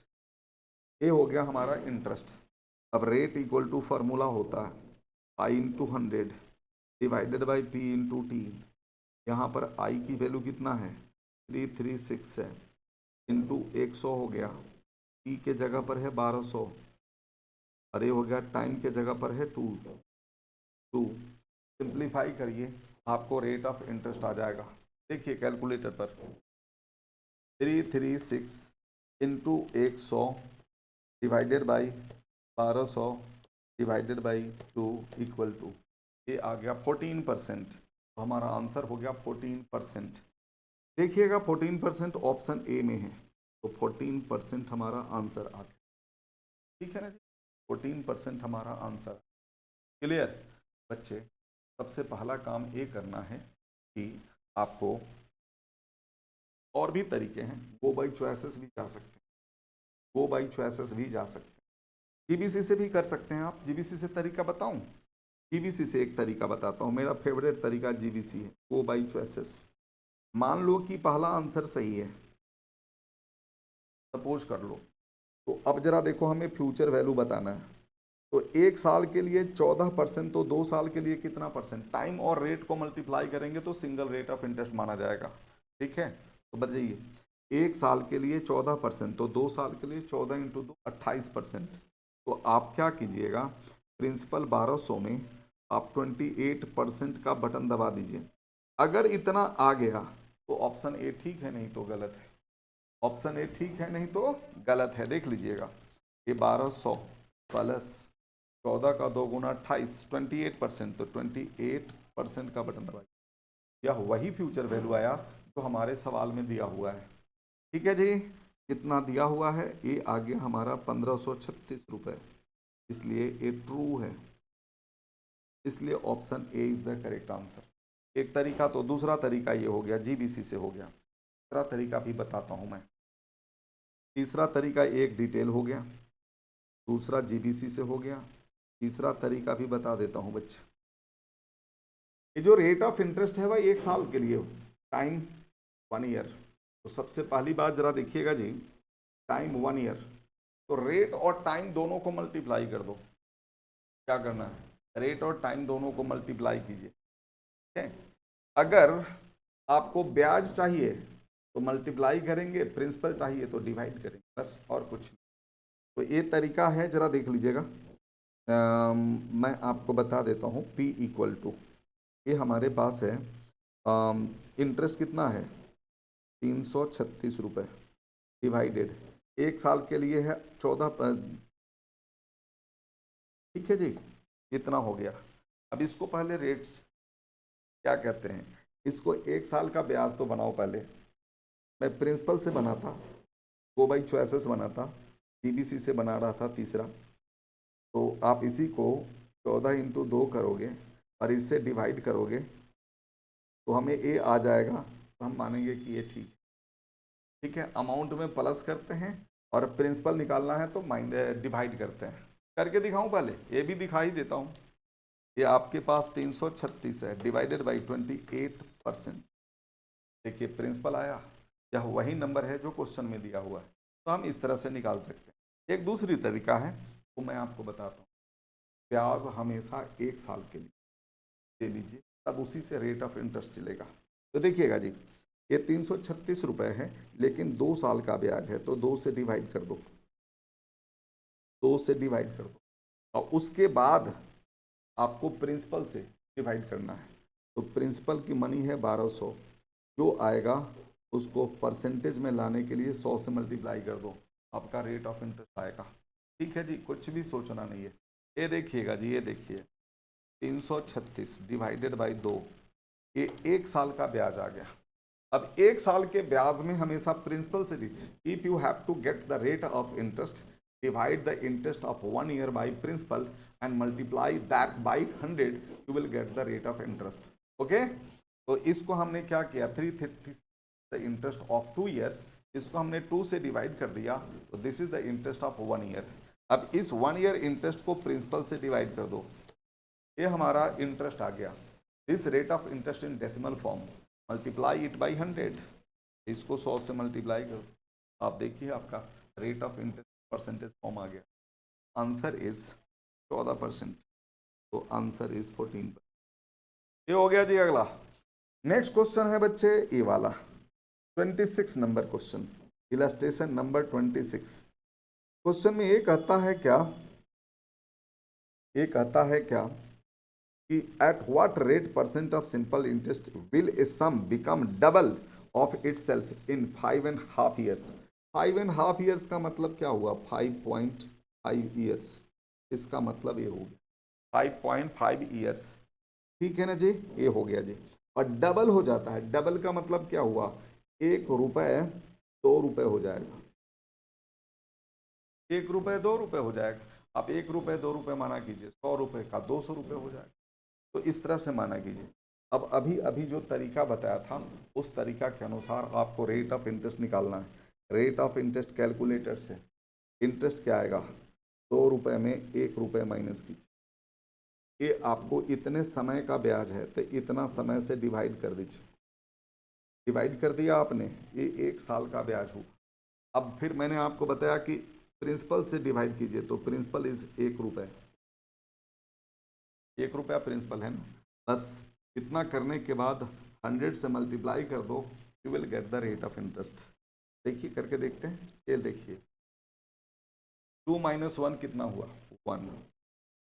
Speaker 1: ये हो गया हमारा इंटरेस्ट। अब रेट इक्वल टू फार्मूला होता है I into 100 divided by P into T. यहाँ पर आई की वैल्यू कितना है 336 है, इंटू 100 हो गया, पी के जगह पर है 1200, और ये हो गया टाइम के जगह पर है 2। सिंप्लीफाई करिए, आपको रेट ऑफ इंटरेस्ट आ जाएगा। देखिए कैलकुलेटर पर 336 into 100 divided by 1200 divided by 2 equal to, ये आ गया 14%। तो हमारा आंसर हो गया 14%। देखिएगा 14% ऑप्शन ए में है, तो 14% हमारा आंसर आ गया। ठीक है ना जी, 14% हमारा आंसर। क्लियर बच्चे, सबसे पहला काम ये करना है कि आपको, और भी तरीके हैं, गो बाई चॉइसेस भी जा सकते हैं, गो बाई चॉइसेस भी जा सकते हैं, जीबीसी से भी कर सकते हैं आप। जीबीसी से तरीका बताऊं, जीबीसी से एक तरीका बताता हूं, मेरा फेवरेट तरीका जीबीसी है, गो बाई चॉइसेस। मान लो कि पहला आंसर सही है, सपोज कर लो। तो अब जरा देखो, हमें फ्यूचर वैल्यू बताना है। तो 1 साल के लिए 14%, तो 2 साल के लिए कितना परसेंट? टाइम और रेट को मल्टीप्लाई करेंगे तो सिंगल रेट ऑफ इंटरेस्ट माना जाएगा। ठीक है, तो बताइए 1 साल के लिए 14%, तो 2 साल के लिए 14 इंटू 2 28%। तो आप क्या कीजिएगा, प्रिंसिपल 1200 में आप 28% का बटन दबा दीजिए। अगर इतना आ गया तो ऑप्शन ए ठीक है, नहीं तो गलत है। ऑप्शन ए ठीक है, नहीं तो गलत है। देख लीजिएगा, ये 1200 प्लस 14 का 2 गुना 28, 28%, तो 28% का बटन दबाइए। यह वही फ्यूचर वैल्यू आया जो हमारे सवाल में दिया हुआ है। ठीक है जी, कितना दिया हुआ है? ये आ गया हमारा 1536 रुपये, इसलिए ये ट्रू है। इसलिए option A is the correct answer. एक तरीका, तो दूसरा तरीका ये हो गया, जीबीसी से हो गया। तीसरा तरीका भी बताता हूं मैं। तीसरा तरीका एक डिटेल हो गया, दूसरा जीबीसी से हो गया, तीसरा तरीका भी बता देता हूं बच्चे। ये जो रेट ऑफ इंटरेस्ट है भाई 1 साल के लिए, टाइम 1 ईयर। तो सबसे पहली बात जरा देखिएगा जी, टाइम 1 ईयर, तो रेट और टाइम दोनों को मल्टीप्लाई कर दो। क्या करना है, रेट और टाइम दोनों को मल्टीप्लाई कीजिए। ठीक है, अगर आपको ब्याज चाहिए तो मल्टीप्लाई करेंगे, प्रिंसिपल चाहिए तो डिवाइड करेंगे, बस और कुछ नहीं। तो ये तरीका है, जरा देख लीजिएगा। मैं आपको बता देता हूँ, P इक्वल टू, ये हमारे पास है, इंटरेस्ट कितना है 336 रुपये, डिवाइडेड 1 साल के लिए है 14। ठीक है जी, इतना हो गया। अब इसको पहले रेट्स क्या कहते हैं, इसको 1 साल का ब्याज तो बनाओ पहले। मैं प्रिंसिपल से बना था, गो बाई चॉइसेस बना था, सीबीसी से बना रहा था तीसरा। तो आप इसी को 14 इंटू 2 करोगे और इससे डिवाइड करोगे तो हमें ए आ जाएगा, तो हम मानेंगे कि ये ठीक। ठीक है, अमाउंट में प्लस करते हैं और प्रिंसिपल निकालना है तो डिवाइड करते हैं। करके दिखाऊं पहले, ये भी दिखा ही देता हूँ। ये आपके पास 336 है, डिवाइडेड बाई 28%। देखिए प्रिंसिपल आया, यह वही नंबर है जो क्वेश्चन में दिया हुआ है। तो हम इस तरह से निकाल सकते हैं। एक दूसरी तरीका है, वो मैं आपको बताता हूँ। ब्याज हमेशा 1 साल के लिए दे लीजिए, तब उसी से रेट ऑफ इंटरेस्ट चलेगा। तो देखिएगा जी, ये 336 रुपये है, लेकिन 2 साल का ब्याज है, तो 2 से डिवाइड कर दो, 2 से डिवाइड कर दो, और उसके बाद आपको प्रिंसिपल से डिवाइड करना है। तो प्रिंसिपल की मनी है 1200, जो आएगा उसको परसेंटेज में लाने के लिए 100 से मल्टीप्लाई कर दो, आपका रेट ऑफ इंटरेस्ट आएगा। ठीक है जी, कुछ भी सोचना नहीं है। ये देखिएगा जी, ये देखिए 336 डिवाइडेड बाई 2, ये 1 साल का ब्याज आ गया। अब 1 साल के ब्याज में हमेशा प्रिंसिपल से, if you have to get the rate of interest, divide the interest of 1 year by principal and multiply that by 100, you will get the rate of interest. Okay, तो इसको हमने क्या किया, 330 द इंटरेस्ट ऑफ 2 ईयर्स, इसको हमने 2 से divide कर दिया, तो this is the interest of 1 year. अब इस 1 ईयर इंटरेस्ट को प्रिंसिपल से डिवाइड कर दो, ये हमारा इंटरेस्ट आ गया। This rate of interest in decimal form, multiply it by 100, इसको 100 से मल्टीप्लाई कर दो। आप देखिए आपका rate of interest percentage form आ गया। आंसर इज 14%, तो आंसर इज 14%। ये हो गया जी। अगला नेक्स्ट क्वेश्चन है बच्चे, ये वाला 26 number question, illustration number 26। Question में ये कहता है क्या, ये कहता है क्या कि at what rate percent of simple interest will a sum become double of itself in 5.5 years. 5.5 years का मतलब क्या हुआ, 5.5 ईयर्स, इसका मतलब ये हो गया 5.5 ईयर्स। ठीक है ना जी, ये हो गया जी। और डबल हो जाता है, डबल का मतलब क्या हुआ, 1 रुपये 2 रुपये हो जाएगा, 1 रुपये 2 रुपये हो जाएगा। आप 1 रुपये 2 रुपये माना कीजिए, 100 रुपये का 200 रुपये हो जाएगा। तो इस तरह से माना कीजिए। अब अभी अभी जो तरीका बताया था, उस तरीका के अनुसार आपको रेट ऑफ इंटरेस्ट निकालना है। रेट ऑफ इंटरेस्ट कैलकुलेटर से इंटरेस्ट क्या आएगा, 2 रुपये में 1 रुपये माइनस कीजिए, ये आपको इतने समय का ब्याज है, तो इतना समय से डिवाइड कर दीजिए। डिवाइड कर दिया आपने, ये 1 साल का ब्याज हुआ। अब फिर मैंने आपको बताया कि प्रिंसिपल से डिवाइड कीजिए, तो प्रिंसिपल इज 1 रुपये, 1 रुपया प्रिंसिपल है ना। बस इतना करने के बाद 100 से मल्टीप्लाई कर दो, you will get the rate of interest. देखिए करके देखते हैं, ये देखिए 2 - 1 कितना हुआ, 1।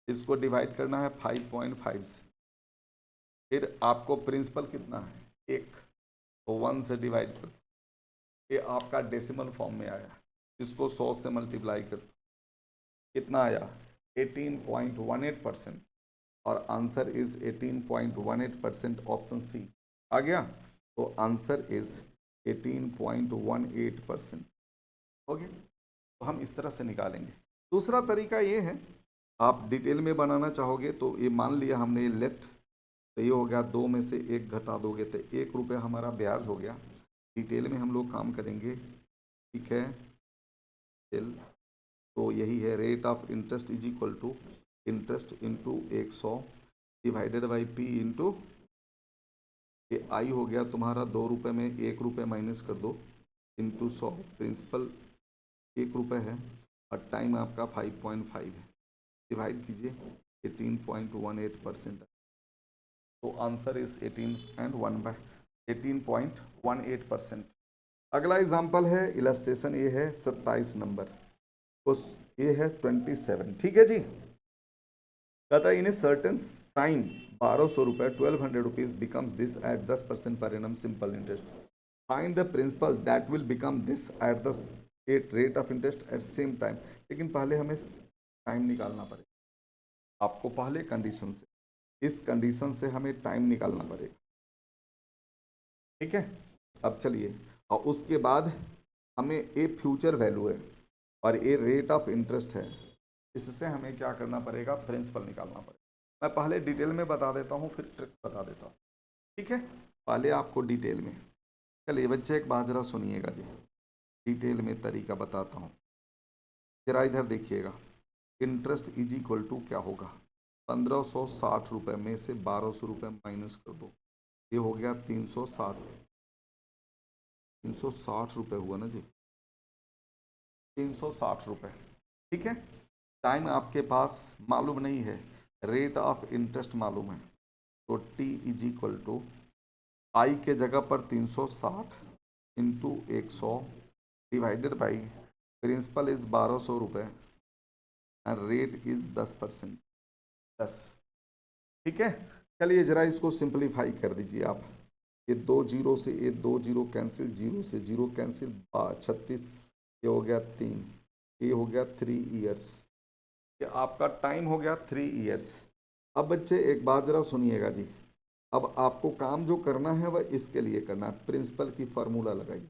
Speaker 1: इसको डिवाइड करना है 5.5 से, फिर आपको प्रिंसिपल कितना है 1, तो 1 से डिवाइड कर दो, ये आपका डेसिमल फॉर्म में आया। इसको 100 से मल्टीप्लाई कर दो, कितना आया 18.18%, और आंसर इज 18.18%, ऑप्शन सी आ गया। तो आंसर इज 18.18%। ओके, तो हम इस तरह से निकालेंगे। दूसरा तरीका ये है, आप डिटेल में बनाना चाहोगे तो ये मान लिया हमने ये लेफ्ट, तो ये हो गया 2 में से 1 घटा दोगे तो 1 रुपये हमारा ब्याज हो गया। डिटेल में हम लोग काम करेंगे, ठीक है। तो यही है rate of interest is equal to interest into 100 divided by P into, ये आई हो गया तुम्हारा 2 रुपये में 1 रुपये माइनस कर दो, इंटू 100, प्रिंसिपल 1 रुपये है और टाइम आपका 5.5 है, डिवाइड कीजिए 18.18%। तो आंसर इज 18.18%। अगला एग्जाम्पल है, इलस्ट्रेशन ये है 27 नंबर, उस ये है 27, ठीक है जी। कहता है इन ए सर्टेन टाइम 1200 रुपये 1200 rupees becomes this at 10% per annum simple interest, find the principal that will become this at the rate of interest eight same time. लेकिन पहले हमें टाइम निकालना पड़ेगा, आपको पहले कंडीशन से, इस कंडीशन से हमें टाइम निकालना पड़ेगा, ठीक है। अब चलिए, और उसके बाद हमें ये फ्यूचर वैल्यू है और ये रेट ऑफ इंटरेस्ट है, इससे हमें क्या करना पड़ेगा, प्रिंसिपल निकालना पड़ेगा। मैं पहले डिटेल में बता देता हूँ, फिर ट्रिक्स बता देता हूँ, ठीक है। पहले आपको डिटेल में, चलिए बच्चे एक बात जरा सुनिएगा जी, डिटेल में तरीका बताता हूँ। जरा इधर देखिएगा, इंटरेस्ट इज इक्वल टू क्या होगा, 1560 रुपये में से 1200 रुपये माइनस कर दो, ये हो गया 360 रुपये हुआ ना जी, 360 रुपये, ठीक है। टाइम आपके पास मालूम नहीं है, रेट ऑफ इंटरेस्ट मालूम है, तो T is equal to I के जगह पर 360 into 100 divided by principal is 1200 रुपये एंड रेट इज 10%, 10, ठीक है। चलिए जरा इसको सिंपलीफाई कर दीजिए आप, ये 2 जीरो से ये 2 जीरो कैंसिल, जीरो से जीरो कैंसिल, 36, ये हो गया 3, ये हो गया 3 ईयर्स, ये आपका टाइम हो गया 3 ईयर्स। अब बच्चे एक बात जरा सुनिएगा जी, अब आपको काम जो करना है वह इसके लिए करना है, प्रिंसिपल की फार्मूला लगाइए।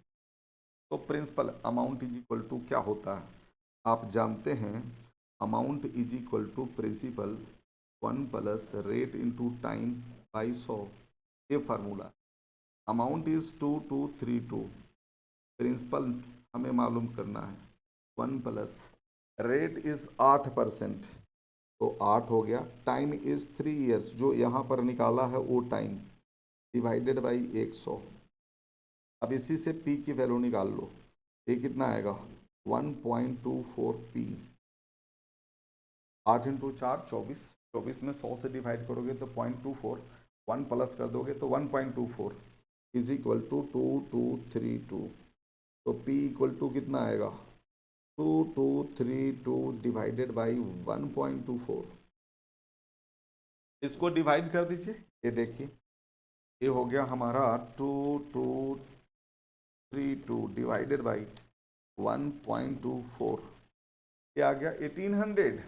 Speaker 1: तो principal amount is equal to क्या होता है, आप जानते हैं, amount is equal to principal 1 plus rate into time by 100, ये फार्मूला। अमाउंट इज 2232, प्रिंसिपल हमें मालूम करना है 1 प्लस रेट इज 8%, तो 8 हो गया, टाइम इज 3 ईयर्स, जो यहाँ पर निकाला है वो टाइम, डिवाइडेड बाई 100। अब इसी से पी की वैल्यू निकाल लो, ये कितना आएगा 1.24 पी, 8 इंटू 4 24, 24 में 100 से डिवाइड करोगे तो 0.24, 1 प्लस कर दोगे तो 1.24 इज इक्वल टू 2232, तो पी इक्वल टू कितना आएगा 2232 डिवाइडेड बाई 1.24, इसको डिवाइड कर दीजिए, ये देखिए ये हो गया हमारा 2232 डिवाइडेड बाई 1.24, ये आ गया 1800,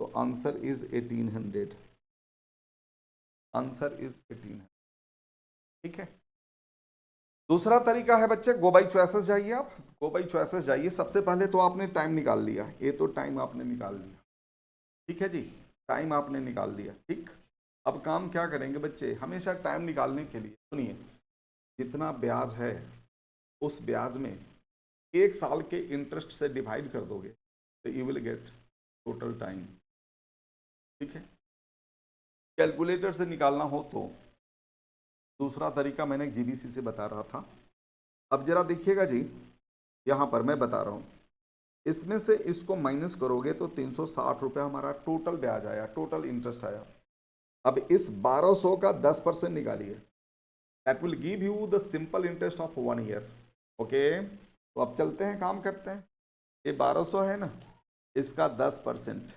Speaker 1: तो आंसर इज 1800, आंसर इज 1800, ठीक है। दूसरा तरीका है बच्चे, गो बाई चॉइसेस जाइए, आप गो बाई चॉइसेस जाइए। सबसे पहले तो आपने टाइम निकाल लिया, ये तो टाइम आपने निकाल लिया, ठीक है जी, टाइम आपने निकाल लिया, ठीक। अब काम क्या करेंगे बच्चे, हमेशा टाइम निकालने के लिए सुनिए, जितना ब्याज है उस ब्याज में 1 साल के इंटरेस्ट से डिवाइड कर दोगे तो you will get total time, ठीक है। कैलकुलेटर से निकालना हो तो दूसरा तरीका मैंने जीबीसी से बता रहा था। अब जरा देखिएगा जी, यहाँ पर मैं बता रहा हूँ, इसमें से इसको माइनस करोगे तो 360 रुपये हमारा टोटल ब्याज आया, टोटल इंटरेस्ट आया। अब इस 1200 का 10% निकालिए, that will give you the simple interest of 1 year. Okay, तो अब चलते हैं, काम करते हैं। ये 1200 है ना, इसका 10%,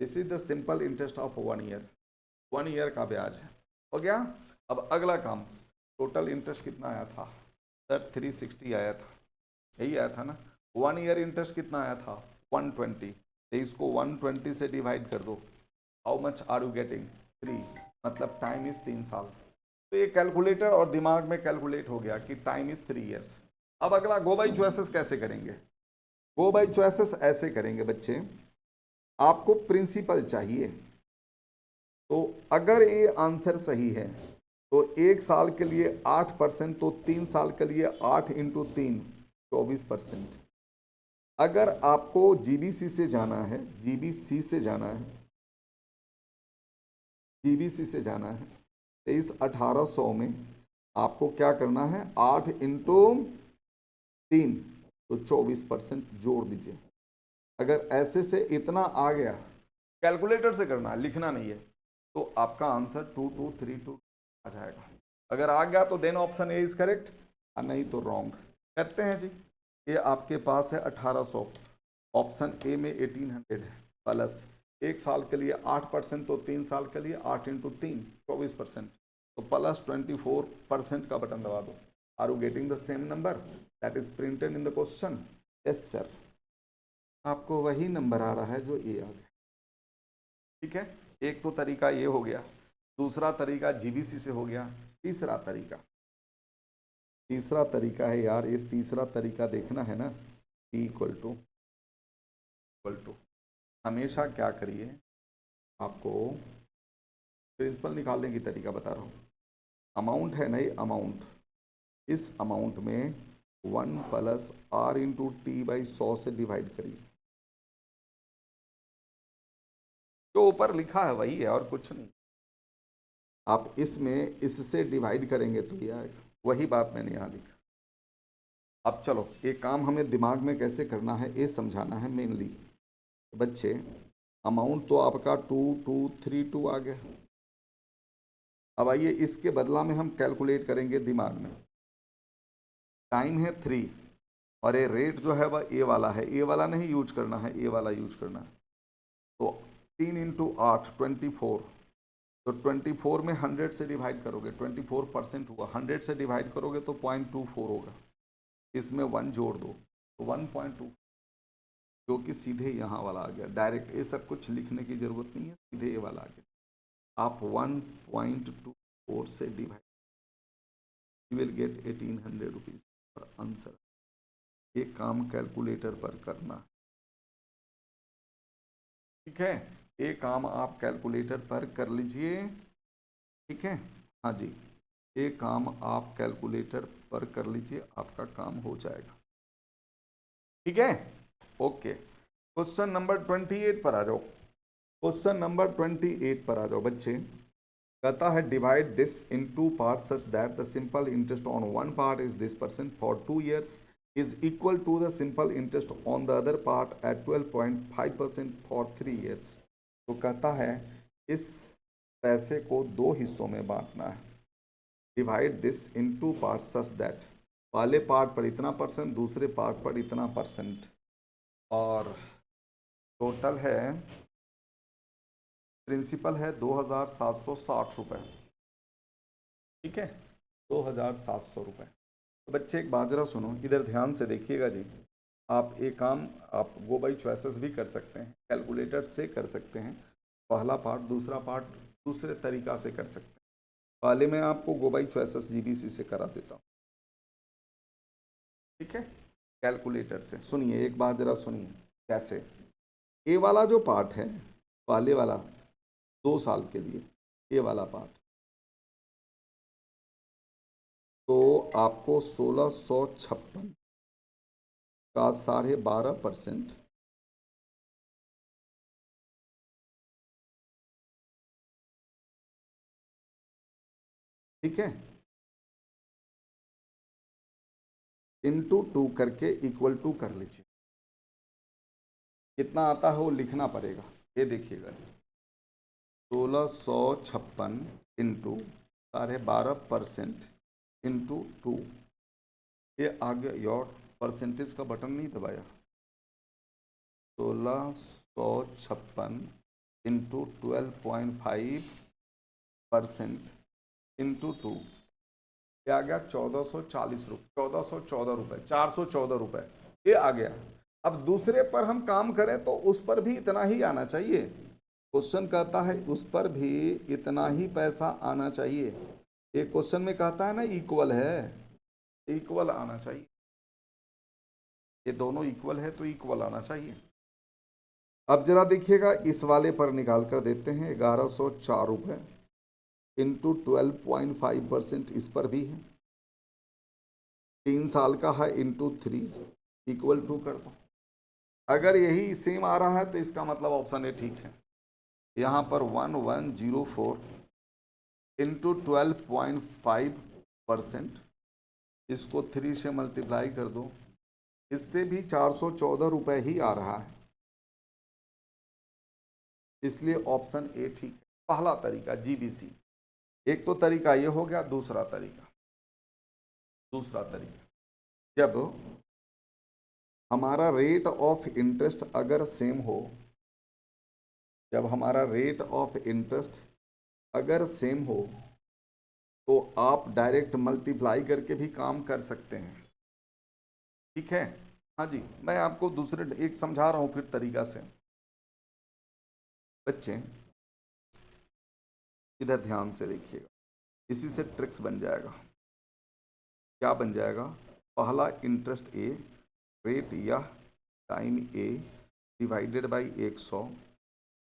Speaker 1: this is the simple interest of 1 year, 1 year का ब्याज है। हो गया। अब अगला काम, टोटल इंटरेस्ट कितना आया था सर? 360 आया था, यही आया था ना। 1 ईयर इंटरेस्ट कितना आया था? 120। तो इसको 120 से डिवाइड कर दो, how much are you getting? 3, मतलब टाइम इज 3 साल। तो ये कैलकुलेटर और दिमाग में कैलकुलेट हो गया कि टाइम इज 3 ईयर्स। अब अगला गो बाई चॉइसेस कैसे करेंगे? गो बाई चॉइसेस ऐसे करेंगे बच्चे, आपको प्रिंसिपल चाहिए। तो अगर ये आंसर सही है तो 1 साल के लिए 8%, तो 3 साल के लिए 8 इंटू 3 24%। अगर आपको जीबीसी से जाना है, जीबीसी से जाना है, जीबीसी से जाना है, तो इस 1800 में आपको क्या करना है? 8 इंटू 3 तो 24% जोड़ दीजिए। अगर ऐसे से इतना आ गया, कैलकुलेटर से करना है, लिखना नहीं है, तो आपका आंसर 2232 आ जाएगा। अगर आ गया तो then option A is correct, और नहीं तो रॉन्ग। करते हैं जी। ये आपके पास है 1800, ऑप्शन ए में 1800 है, प्लस 1 साल के लिए 8%, तो 3 साल के लिए 8 इंटू 3 24%, तो प्लस 24% का बटन दबा दो। Are you getting the same number that is printed in the question? Yes sir, आपको वही नंबर आ रहा है जो ए आ गया। ठीक है, एक तो तरीका ये हो गया, दूसरा तरीका जीबीसी से हो गया। तीसरा तरीका, तीसरा तरीका है यार, ये तीसरा तरीका देखना है ना। P इक्वल टू हमेशा क्या करिए, आपको प्रिंसिपल निकालने की तरीका बता रहा हूँ। अमाउंट है नहीं, अमाउंट, इस अमाउंट में 1 plus R into T by 100 से डिवाइड करिए। जो ऊपर लिखा है वही है और कुछ नहीं। आप इसमें इससे डिवाइड करेंगे तो ये आएगा, वही बात मैंने यहाँ लिखा। अब चलो, ये काम हमें दिमाग में कैसे करना है ये समझाना है मेनली। बच्चे, अमाउंट तो आपका 2232 आ गया। अब आइए इसके बदला में हम कैलकुलेट करेंगे दिमाग में। टाइम है 3 और ये रेट जो है वह ए वाला है, ए वाला नहीं यूज करना है, ए वाला यूज करना है। तो 3 इंटू 8 24, तो 24 में 100 से डिवाइड करोगे, 24% हुआ, 100 से डिवाइड करोगे तो 0.24 होगा, इसमें 1 जोड़ दो तो 1.2, जो कि सीधे यहाँ वाला आ गया। डायरेक्ट ये सब कुछ लिखने की जरूरत नहीं है, सीधे ये वाला आ गया। आप 1.24 से divide, you will gate 1800 rupees और आंसर। ये काम कैलकुलेटर पर करना, ठीक है, ये काम आप कैलकुलेटर पर कर लीजिए। ठीक है, हाँ जी, ये काम आप कैलकुलेटर पर कर लीजिए, आपका काम हो जाएगा। ठीक है, ओके। क्वेश्चन नंबर 28 पर आ जाओ। क्वेश्चन नंबर 28 पर आ जाओ बच्चे। कहता है divide this in 2 part such that the simple interest on one part is this % for 2 years is equal to the simple interest on the other part at 12.5% for 3 years। तो कहता है इस पैसे को 2 हिस्सों में बांटना है। Divide this in 2 part such that, पहले पार्ट पर इतना %, दूसरे पार्ट पर इतना %, और टोटल है, प्रिंसिपल है 2760 रुपये। ठीक है, 2700 रुपये। तो बच्चे एक बात जरा सुनो, इधर ध्यान से देखिएगा जी। आप एक काम, आप गो बाई चॉइसेस भी कर सकते हैं, कैलकुलेटर से कर सकते हैं, पहला पार्ट, दूसरा पार्ट दूसरे तरीका से कर सकते हैं। पहले मैं आपको गो बाई चॉइसेस जीबीसी से करा देता हूँ। ठीक है, कैलकुलेटर से सुनिए, एक बात जरा सुनिए कैसे। ए वाला जो पार्ट है, पहले वाला 2 साल के लिए, ए वाला पार्ट, तो आपको 1656 का 12.5%, ठीक है, इंटू 2 करके इक्वल टू कर लीजिए। कितना आता है वो लिखना पड़ेगा। ये देखिएगा जी, 1656 इंटू 12.5% इंटू 2। ये आ गया योर परसेंटेज का बटन नहीं दबाया। 1656 इंटू 12.5% इंटू 2, ये आ गया 1440 रुपये, 1414 रुपये, 414 रुपये ये आ गया। अब दूसरे पर हम काम करें तो उस पर भी इतना ही आना चाहिए। क्वेश्चन कहता है उस पर भी इतना ही पैसा आना चाहिए। ये क्वेश्चन में कहता है ना इक्वल है, इक्वल आना चाहिए। ये दोनों इक्वल है तो इक्वल आना चाहिए। अब जरा देखिएगा इस वाले पर निकाल कर देते हैं। 1104 रुपये इंटू 12.5% इस पर भी है। 3 साल का है इंटू 3 इक्वल टू कर दो। अगर यही सेम आ रहा है तो इसका मतलब ऑप्शन ए ठीक है। यहाँ पर 1104 इंटू 12.5%, इसको 3 से मल्टीप्लाई कर दो, इससे भी 414 रुपये ही आ रहा है। इसलिए ऑप्शन ए ठीक है। पहला तरीका जीबीसी। एक तो तरीका ये हो गया। दूसरा तरीका जब हमारा रेट ऑफ इंटरेस्ट अगर सेम हो, जब हमारा रेट ऑफ इंटरेस्ट अगर सेम हो तो आप डायरेक्ट मल्टीप्लाई करके भी काम कर सकते हैं। ठीक है, हाँ जी, मैं आपको दूसरे एक समझा रहा हूं फिर तरीका से। बच्चे इधर ध्यान से देखिएगा, इसी से ट्रिक्स बन जाएगा। क्या बन जाएगा? पहला इंटरेस्ट ए, रेट या time A divided by 100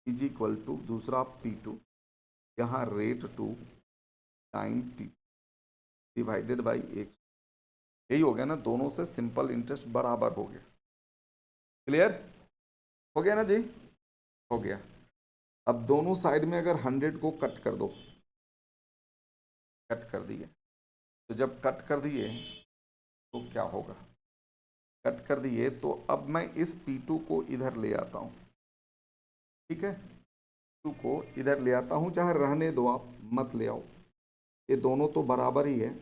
Speaker 1: is equal to दूसरा P2, यहाँ rate 2 time T divided by 100। यही हो गया ना, दोनों से सिंपल इंटरेस्ट बराबर हो गया। क्लियर हो गया ना जी? हो गया। अब दोनों साइड में अगर 100 को कट कर दो, कट कर दिए, तो जब कट कर दिए तो क्या होगा? कट कर दिए तो अब मैं इस P2 को इधर ले आता हूँ। ठीक है, P2 को इधर ले आता हूँ, चाहे रहने दो आप, मत ले आओ, ये दोनों तो बराबर ही है।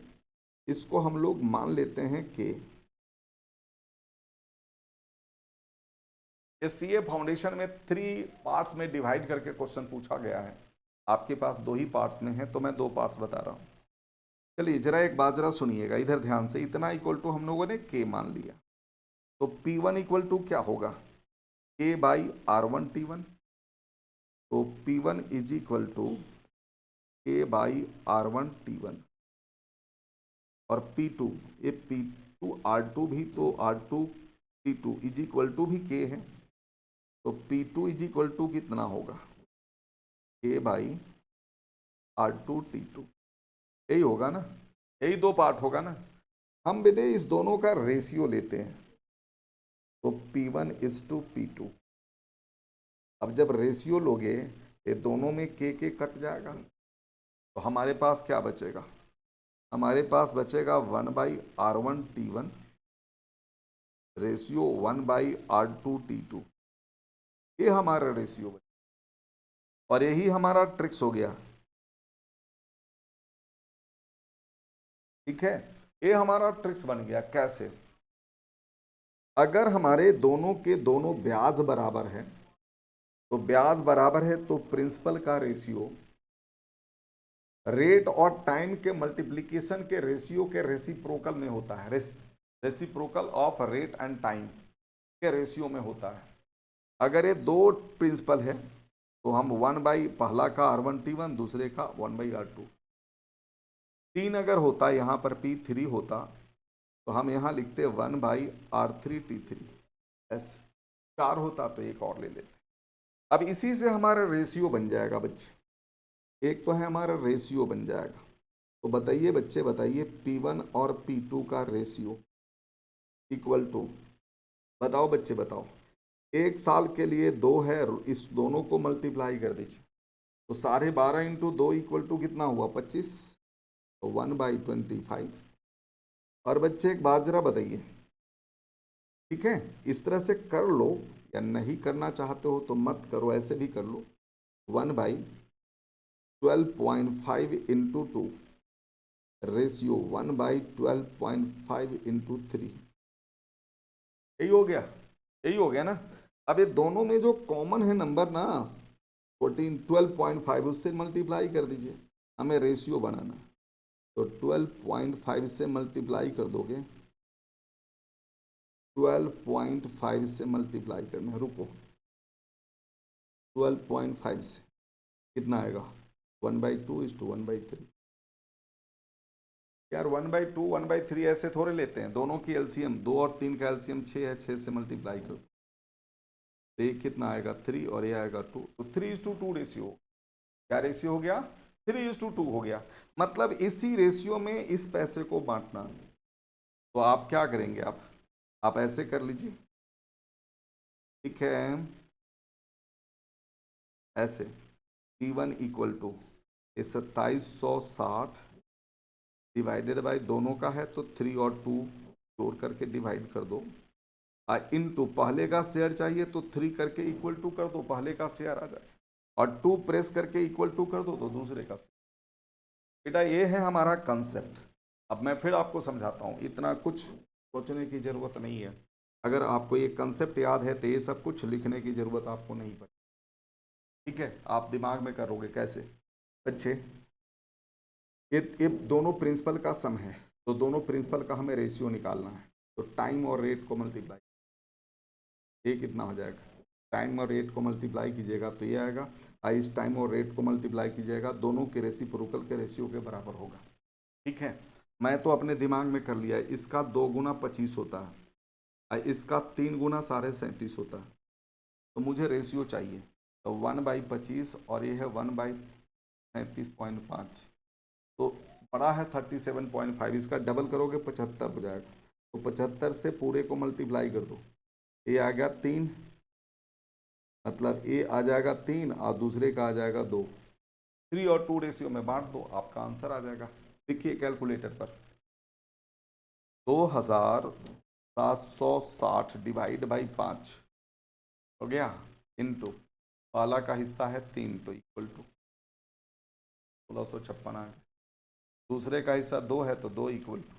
Speaker 1: इसको हम लोग मान लेते हैं कि सीए फाउंडेशन में 3 पार्ट्स में डिवाइड करके क्वेश्चन पूछा गया है। आपके पास 2 ही पार्ट्स में है तो मैं 2 पार्ट्स बता रहा हूँ। चलिए जरा एक बात जरा सुनिएगा इधर ध्यान से। इतना इक्वल टू हम लोगों ने के मान लिया, तो P1 इक्वल टू क्या होगा? के बाई R1T1। तो P1 इज इक्वल टू के बाई R1T1। और P2, ये P2 R2 भी, तो R2 P2 is equal to भी के है, तो P2 इज इक्वल टू कितना होगा? के बाई R2T2। यही होगा ना, यही 2 पार्ट होगा ना। हम बेटे इस दोनों का रेशियो लेते हैं, तो P1 इज टू P2। अब जब रेशियो लोगे ये दोनों में के कट जाएगा, तो हमारे पास क्या बचेगा? हमारे पास बचेगा 1/R1T1 रेशियो 1/R2T2। ये हमारा रेशियो बचा, और यही हमारा ट्रिक्स हो गया। ठीक है, ये हमारा ट्रिक्स बन गया। कैसे? अगर हमारे दोनों के दोनों ब्याज बराबर है, तो ब्याज बराबर है तो प्रिंसिपल का रेशियो रेट और टाइम के मल्टीप्लिकेशन के रेशियो के रेसिप्रोकल में होता है। Reciprocal of rate and time के रेशियो में होता है। अगर ये 2 प्रिंसिपल है तो हम 1 पहला का R1T1, दूसरे का 1/R2। 3 अगर होता, यहाँ पर P3 होता, तो हम यहाँ लिखते 1/R3T3। ऐसे 4 होता तो एक और ले लेते। अब इसी से हमारा रेशियो बन जाएगा बच्चे। एक तो है हमारा रेशियो बन जाएगा। तो बताइए बच्चे, बताइए P1 और P2 का रेशियो इक्वल टू, बताओ बच्चे बताओ। 1 साल के लिए 2 है, इस दोनों को मल्टीप्लाई कर दीजिए, तो 12.5 इंटू 2 इक्वल टू कितना हुआ? 25। तो 1/25। और बच्चे एक बात जरा बताइए, ठीक है, इस तरह से कर लो या नहीं करना चाहते हो तो मत करो, ऐसे भी कर लो। 1/12.5 इंटू 2 रेशियो 1/12.5 इंटू 3, यही हो गया, यही हो गया ना। अब ये दोनों में जो कॉमन है नंबर ना 12.5 उससे मल्टीप्लाई कर दीजिए, हमें रेशियो बनाना। तो 12.5 से मल्टीप्लाई कर दोगे, 12.5 से मल्टीप्लाई करना है, रुको, 12.5 से कितना आएगा 1/2:1/3। यार 1/2 1/3 ऐसे थोड़े लेते हैं, दोनों की एलसीएम 2 और 3 का एलसीएम 6 है, 6 से मल्टीप्लाई करो तो ये कितना आएगा 3 और ये आएगा 2, तो 3:2 रेशियो। क्या रेशियो हो गया 3:2 हो गया। मतलब इसी रेशियो में इस पैसे को बांटना। तो आप क्या करेंगे, आप ऐसे कर लीजिए, ठीक है, ऐसे P1 equal to 2760 divided by दोनों का है तो 3 और 2 जोड़ करके डिवाइड कर दो, इनटू पहले का शेयर चाहिए तो 3 करके इक्वल टू कर दो, पहले का शेयर आ जाए, और 2 प्रेस करके इक्वल टू कर दो तो दूसरे का शेयर। बेटा ये है हमारा कंसेप्ट। अब मैं फिर आपको समझाता हूँ, इतना कुछ सोचने की जरूरत नहीं है। अगर आपको ये कंसेप्ट याद है तो ये सब कुछ लिखने की जरूरत आपको नहीं पड़ेगी, ठीक है, आप दिमाग में करोगे कैसे। अच्छे, ये दोनों प्रिंसिपल का सम है, तो दोनों प्रिंसिपल का हमें रेशियो निकालना है। तो टाइम और रेट को मल्टीप्लाई, ये कितना हो जाएगा, टाइम और रेट को मल्टीप्लाई कीजिएगा तो ये आएगा, इस टाइम और रेट को मल्टीप्लाई कीजिएगा, दोनों के रेसिप्रोकल के रेशियो के बराबर होगा, ठीक है। मैं तो अपने दिमाग में कर लिया है, इसका 2 गुना 25 होता है और इसका 3 गुना 37.5 होता है, तो मुझे रेशियो चाहिए। तो 1/25 और ये है 1/37.5, तो बड़ा है 37.5, इसका डबल करोगे 75 हो जाएगा, तो 75 से पूरे को मल्टीप्लाई कर दो, ये आ गया 3, मतलब ये आ जाएगा 3 और दूसरे का आ जाएगा 2, 3 और 2 रेशियो में बांट दो, आपका आंसर आ जाएगा। देखिए कैलकुलेटर पर 2760 डिवाइड बाई 5 हो गया, इनटू पहला का हिस्सा है 3 तो इक्वल टू 1656 आ गया, दूसरे का हिस्सा 2 है तो 2 इक्वल टू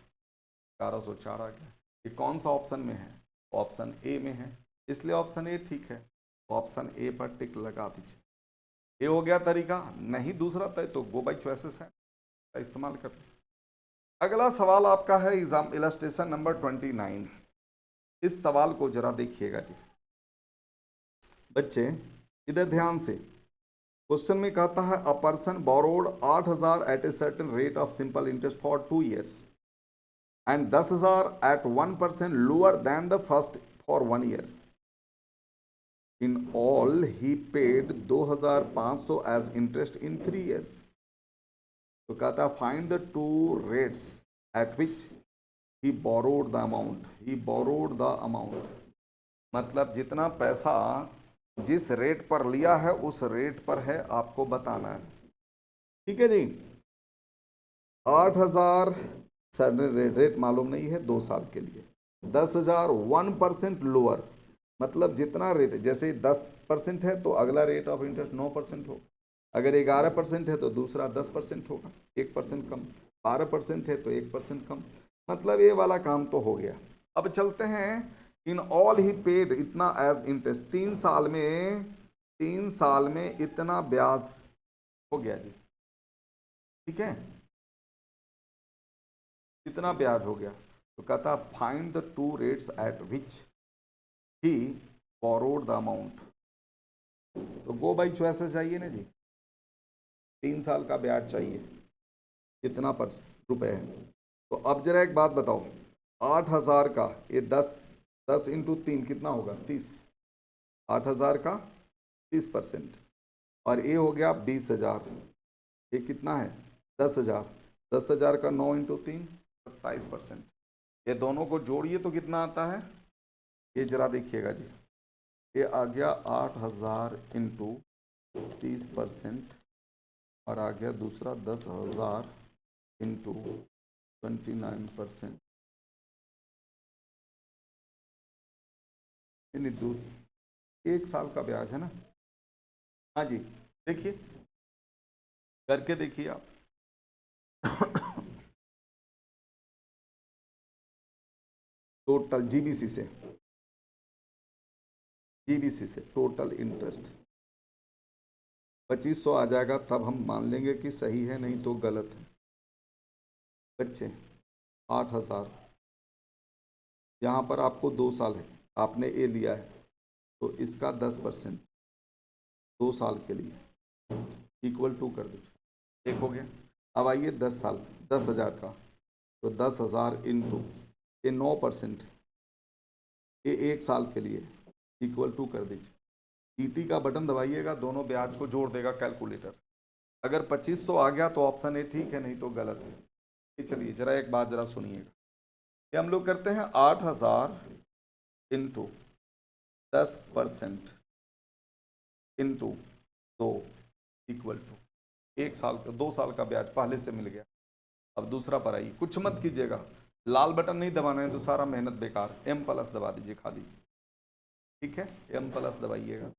Speaker 1: 1104 आ गया। ये कौन सा ऑप्शन में है, ऑप्शन ए में है, इसलिए ऑप्शन ए ठीक है, ऑप्शन ए पर टिक लगा दीजिए। ये हो गया तरीका, नहीं दूसरा तय तो गो बाई चॉइसेस है का इस्तेमाल कर। अगला सवाल आपका है एग्जाम इलस्ट्रेशन नंबर 29। इस सवाल को जरा देखिएगा जी बच्चे, इधर ध्यान से। क्वेश्चन में कहता है a person borrowed 8,000 at a certain rate of simple interest for 2 years and 10,000 at 1% lower than the first for 1 year। In all he paid 2,500 as interest in 3 years। तो कहता है find the two rates at which he borrowed the amount, he borrowed the amount, मतलब जितना पैसा जिस rate पर लिया है उस रेट पर है आपको बताना है, ठीक है जी। 8,000 सैलरी रेट मालूम नहीं है 2 साल के लिए, 10,000 1% लोअर, मतलब जितना रेट, जैसे 10% है तो अगला रेट ऑफ इंटरेस्ट 9% होगा, अगर 11% है तो दूसरा 10% होगा, 1% कम, 12% है तो 1% कम, मतलब ये वाला काम तो हो गया। अब चलते हैं, इन ऑल ही पेड इतना एज इंटरेस्ट, 3 साल में इतना ब्याज हो गया जी, ठीक है, इतना ब्याज हो गया। तो कहता find the two rates at which he borrowed the amount. तो गो बाई चॉइसेस चाहिए ना जी, 3 साल का ब्याज चाहिए, कितना रुपए है। तो अब जरा एक बात बताओ, 8,000 का ये 10 इंटू 3 कितना होगा 30, 8,000 का 30%, और ये हो गया 20,000, ये कितना है 10,000, 10,000 का 9 इंटू 3 27%, ये दोनों को जोड़िए तो कितना आता है, ये जरा देखिएगा जी, ये आ गया 8,000 इंटू 30% और आ गया दूसरा 10,000 इंटू 29%, नहीं, 1 साल का ब्याज है ना। हाँ जी, देखिए करके देखिए आप। टोटल जीबीसी से टोटल इंटरेस्ट 2500 आ जाएगा, तब हम मान लेंगे कि सही है, नहीं तो गलत है। बच्चे 8000, यहाँ पर आपको 2 साल है, आपने ए लिया है तो इसका 10% 2 साल के लिए इक्वल टू कर दीजिए, एक हो गया। अब आइए 10 साल, 10,000 का, तो 10,000 इंटू ये 9%, ये 1 साल के लिए इक्वल टू कर दीजिए। ईटी का बटन दबाइएगा, दोनों ब्याज को जोड़ देगा कैलकुलेटर। अगर 2500 आ गया तो ऑप्शन ए ठीक है, नहीं तो गलत है। ये चलिए जरा एक बात जरा सुनिएगा, ये हम लोग करते हैं 8000 इंटू 10% इंटू 2 इक्वल टू 1 साल का 2 साल का ब्याज पहले से मिल गया। अब दूसरा पर आइए, कुछ मत कीजिएगा, लाल बटन नहीं दबाना है तो सारा मेहनत बेकार, एम प्लस दबा दीजिए खाली, ठीक है, एम प्लस दबाइएगा।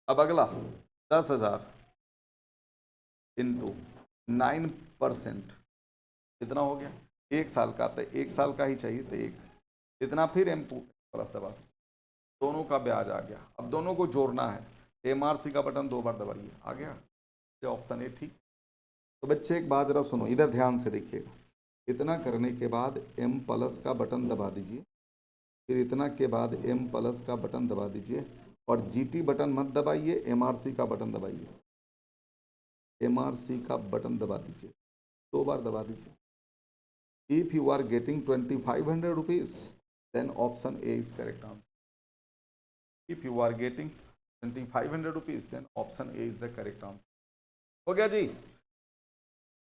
Speaker 1: अब अगला 10,000 इंटू 9%, कितना हो गया, 1 साल का, तो 1 साल का ही चाहिए तो एक इतना, फिर एम प्लस दबा दीजिए, दोनों का ब्याज आ गया। अब दोनों को जोड़ना है, एमआरसी का बटन 2 बार दबाइए, आ गया, ये ऑप्शन ए ठीक। तो बच्चे एक बात जरा सुनो, इधर ध्यान से देखिएगा, इतना करने के बाद एम प्लस का बटन दबा दीजिए, फिर इतना के बाद एम प्लस का बटन दबा दीजिए, और जीटी बटन मत दबाइए, एमआरसी का बटन दबाइए, एमआरसी का बटन दबा दीजिए, 2 बार दबा दीजिए। If you are getting 2500 rupees, then option A is correct answer. If you are getting 2500 rupees, then option A is the correct answer. हो गया जी,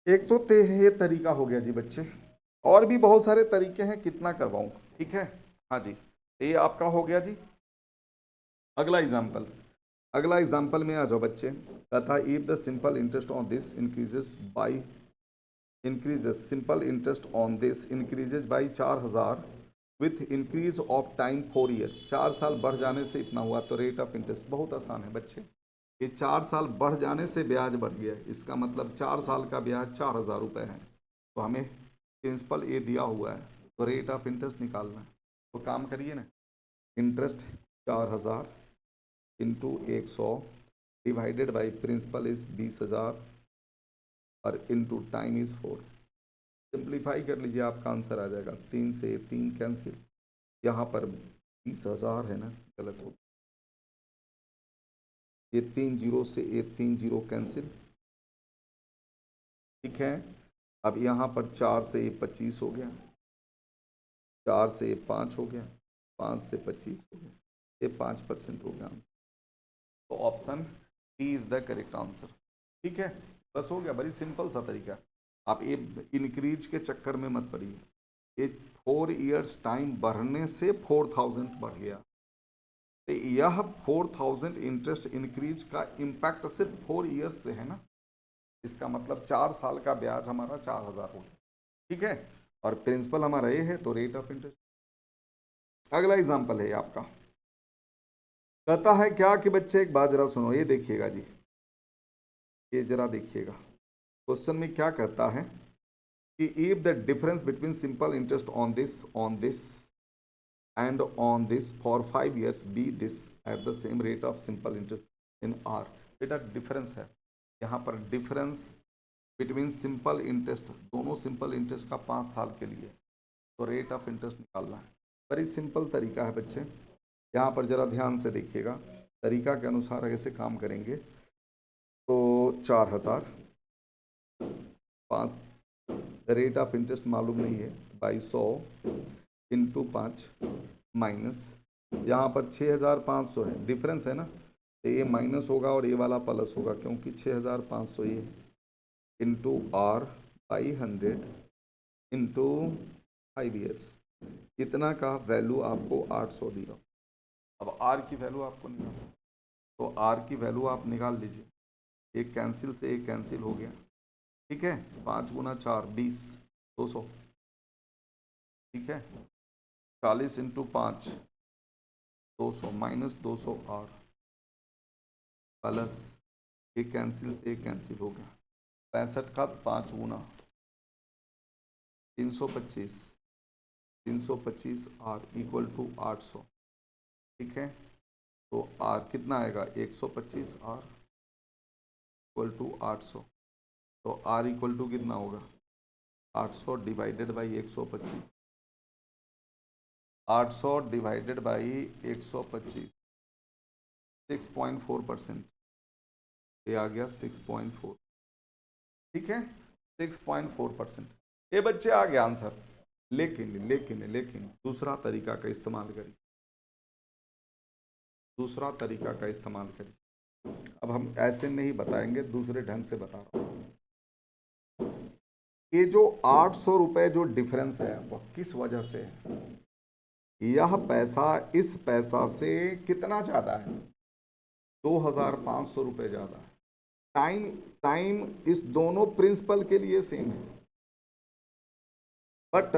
Speaker 1: एक तो ये तरीका हो गया जी बच्चे, और भी बहुत सारे तरीके हैं, कितना करवाऊं, ठीक है। हाँ जी, ये आपका हो गया जी। अगला एग्जाम्पल में आ जाओ बच्चे, तथा if the simple interest on this increases by 4000 with increase of time 4 years, 4 साल बढ़ जाने से इतना हुआ, तो रेट ऑफ इंटरेस्ट बहुत आसान है बच्चे, ये 4 साल बढ़ जाने से ब्याज बढ़ गया, इसका मतलब 4 साल का ब्याज 4,000 रुपये है, तो हमें प्रिंसिपल ए दिया हुआ है, तो रेट ऑफ इंटरेस्ट निकालना है। तो काम करिए ना, interest 4,000 into 100 divided by principal is 20,000 और इंटू टाइम इज 4, सिंप्लीफाई कर लीजिए, आपका आंसर आ जाएगा। 3 से 3 कैंसिल, यहाँ पर 20,000 है ना, गलत हो, ये 3 जीरो से ये 3 जीरो कैंसिल, ठीक है। अब यहाँ पर 4 से ये 25 हो गया, 4 से ये 5 हो गया, 5 से 25 हो गया, ये 5% हो गया आंसर। तो option D is the correct answer, ठीक है। बस हो गया, बड़ी सिंपल सा तरीका। आप ये इंक्रीज के चक्कर में मत पड़िए, ये 4 ईयर्स टाइम बढ़ने से 4,000 बढ़ गया, तो यह 4,000 इंटरेस्ट इंक्रीज का इम्पैक्ट सिर्फ 4 ईयर्स से है ना, इसका मतलब 4 साल का ब्याज हमारा 4,000 हो गया, ठीक है, और प्रिंसिपल हमारा ये है, तो रेट ऑफ इंटरेस्ट। अगला एग्जाम्पल है आपका, कहता है क्या कि बच्चे एक बात जरा सुनो, ये देखिएगा जी, ये जरा देखिएगा, क्वेश्चन में क्या कहता है कि if the difference between simple interest on this and on this for 5 years be this at the same rate of simple interest in R. बेटा डिफरेंस है, यहाँ पर डिफरेंस बिटवीन सिंपल इंटरेस्ट, दोनों सिंपल इंटरेस्ट का 5 साल के लिए, तो रेट ऑफ इंटरेस्ट निकालना है। बड़ी सिंपल तरीका है बच्चे, यहाँ पर जरा ध्यान से देखिएगा, तरीका के अनुसार ऐसे काम करेंगे। तो 4,000 5, रेट ऑफ इंटरेस्ट मालूम नहीं है, 2200 इंटू 5 माइनस, यहाँ पर 6,500 है, डिफरेंस है ना, तो ये माइनस होगा और ये वाला प्लस होगा, क्योंकि 6,500 ये into R by 100 into 5 years, इतना का वैल्यू आपको 800 दिया। अब आर की वैल्यू आपको निकाल, तो आर की वैल्यू आप निकाल लीजिए, एक कैंसिल से एक कैंसिल हो गया, ठीक है, 5 गुना 4 20, 200, ठीक है, 40 इंटू 5 200 माइनस 200 आर प्लस एक कैंसिल से एक कैंसिल हो गया, 65 का 5 गुना 325, 325 आर इक्वल टू 800। ठीक है, तो आर कितना आएगा 125 आर इक्वल टू 800। तो आर इक्वल टू कितना होगा 800 डिवाइडेड बाई 125, 800 डिवाइडेड बाई 125 6.4%, ये आ गया 6.4। ठीक है 6.4%। ये बच्चे आ गया आंसर। लेकिन लेकिन लेकिन दूसरा तरीका का इस्तेमाल करिए, दूसरा तरीका का इस्तेमाल करिए। अब हम ऐसे नहीं बताएंगे, दूसरे ढंग से बता रहा हूं। ये जो 800 रुपए जो डिफरेंस है वो किस वजह से है? यह पैसा इस पैसा से कितना ज्यादा है 2500 रुपए ज्यादा है। टाइम टाइम इस दोनों प्रिंसिपल के लिए सेम है, बट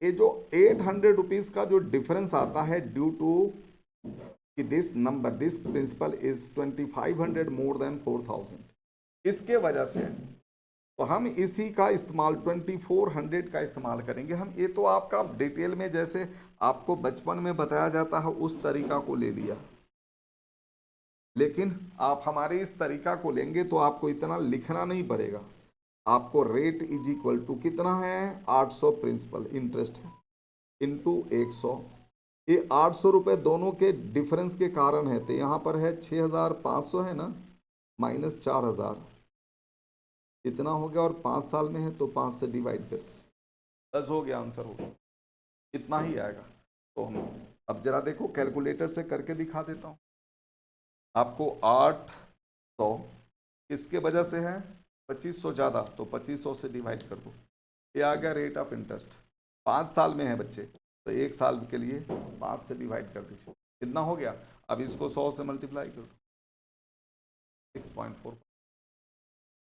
Speaker 1: ये जो 800 रुपीज का जो डिफरेंस आता है ड्यू टू कि this number this principle is 2500 more than 4000, इसके वजह से तो हम इसी का इस्तेमाल 2400 का इस्तेमाल करेंगे हम। ये तो आपका डिटेल में जैसे आपको बचपन में बताया जाता है उस तरीका को ले लिया, लेकिन आप हमारे इस तरीका को लेंगे तो आपको इतना लिखना नहीं पड़ेगा। आपको रेट इज इक्वल टू कितना है 800 प्रिंसिपल इंटरेस्ट है इंटू 100। ये 800 रुपये दोनों के डिफरेंस के कारण है, तो यहाँ पर है 6500 है ना माइनस 4000 इतना हो गया, और 5 साल में है तो 5 से डिवाइड कर दीजिए, बस हो गया आंसर हो गया, इतना ही आएगा। तो हम अब जरा देखो कैलकुलेटर से करके दिखा देता हूँ आपको। 800 किसके वजह से है 2500 ज़्यादा, तो 2500 से डिवाइड कर दो, ये आ गया रेट ऑफ इंटरेस्ट। 5 साल में है बच्चे तो 1 साल के लिए 5 से डिवाइड कर दीजिए, कितना हो गया। अब इसको 100 से मल्टीप्लाई कर दो, 6.4।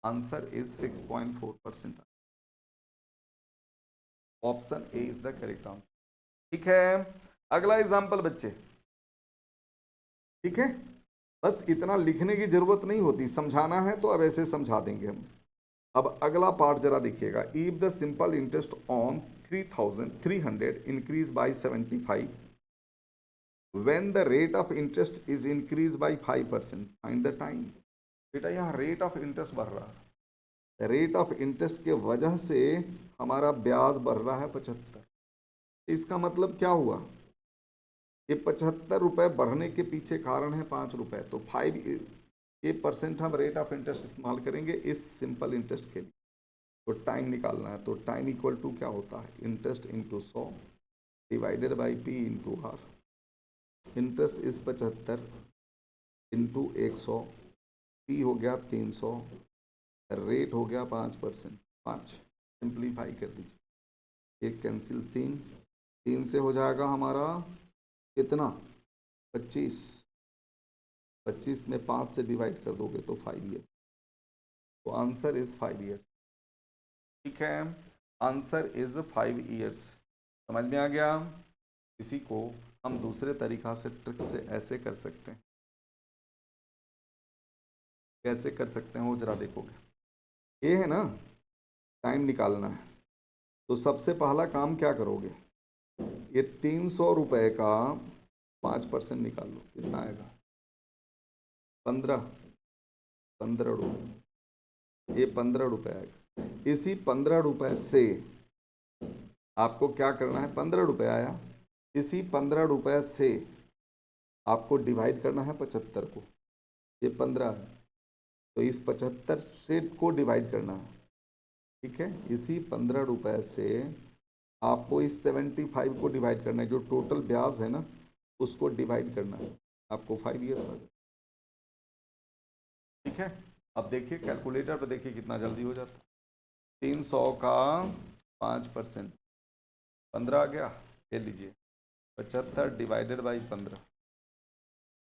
Speaker 1: Answer is 6.4%। Option A is the correct answer. ठीक है, अगला एग्जांपल बच्चे। ठीक है, बस इतना लिखने की जरूरत नहीं होती, समझाना है तो अब ऐसे समझा देंगे हम। अब अगला पार्ट जरा देखिएगा। If the simple interest on 3300 increase by 75 when the rate of interest is increase by 5%, find the time. बेटा यहाँ रेट ऑफ इंटरेस्ट बढ़ रहा है, रेट ऑफ इंटरेस्ट के वजह से हमारा ब्याज बढ़ रहा है 75। इसका मतलब क्या हुआ, ये 75 रुपए बढ़ने के पीछे कारण है 5 रुपए, तो 5% हम रेट ऑफ इंटरेस्ट इस्तेमाल करेंगे इस सिंपल इंटरेस्ट के लिए। तो टाइम निकालना है, तो टाइम इक्वल टू क्या होता है interest into 100 divided by P into R. Interest is 75 into 100, P हो गया 300, रेट हो गया 5%, 5 सिंप्लीफाई कर दीजिए, एक कैंसिल 3, 3 से हो जाएगा हमारा कितना 25, 25 में 5 से डिवाइड कर दोगे तो 5 ईयर्स। तो आंसर इज 5 ईयर्स। ठीक है, आंसर इज 5 ईयर्स। समझ में आ गया। इसी को हम दूसरे तरीका से ट्रिक से ऐसे कर सकते हैं, कैसे कर सकते हैं वो जरा देखोगे। ये है ना टाइम निकालना है, तो सबसे पहला काम क्या करोगे, ये 300 रुपए का 5% निकाल लो, कितना आएगा 15, 15 रुपये, ये 15 रुपये आएगा। इसी 15 रुपये से आपको क्या करना है, 15 रुपये आया, इसी 15 रुपये से आपको डिवाइड करना है 75 को, ये 15 है तो इस 75 से को डिवाइड करना है। ठीक है, इसी 15 रुपये से आपको इस 75 को डिवाइड करना है, जो टोटल ब्याज है ना उसको डिवाइड करना है, आपको 5 ईयर्स आ जाए। ठीक है, अब देखिए कैलकुलेटर पे देखिए कितना जल्दी हो जाता है। 300 का 5%, 15 आ गया, ले लीजिए 75 डिवाइडेड बाई 15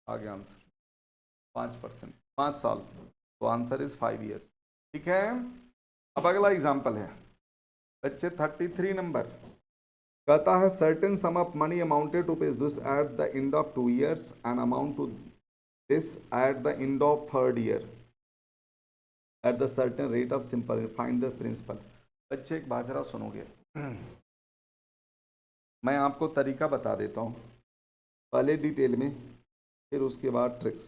Speaker 1: आ गया आंसर 5%, 5 साल, तो आंसर इज 5 ईयर्स। ठीक है, अब अगला एग्जाम्पल है बच्चे 33 नंबर। कहता है certain sum of money amounted to rupees this at the end of 2 years and amount to this at the end of 3rd year at the certain rate of simple find the principal. बच्चे एक बात जरा सुनोगे, मैं आपको तरीका बता देता हूँ पहले डिटेल में, फिर उसके बाद ट्रिक्स।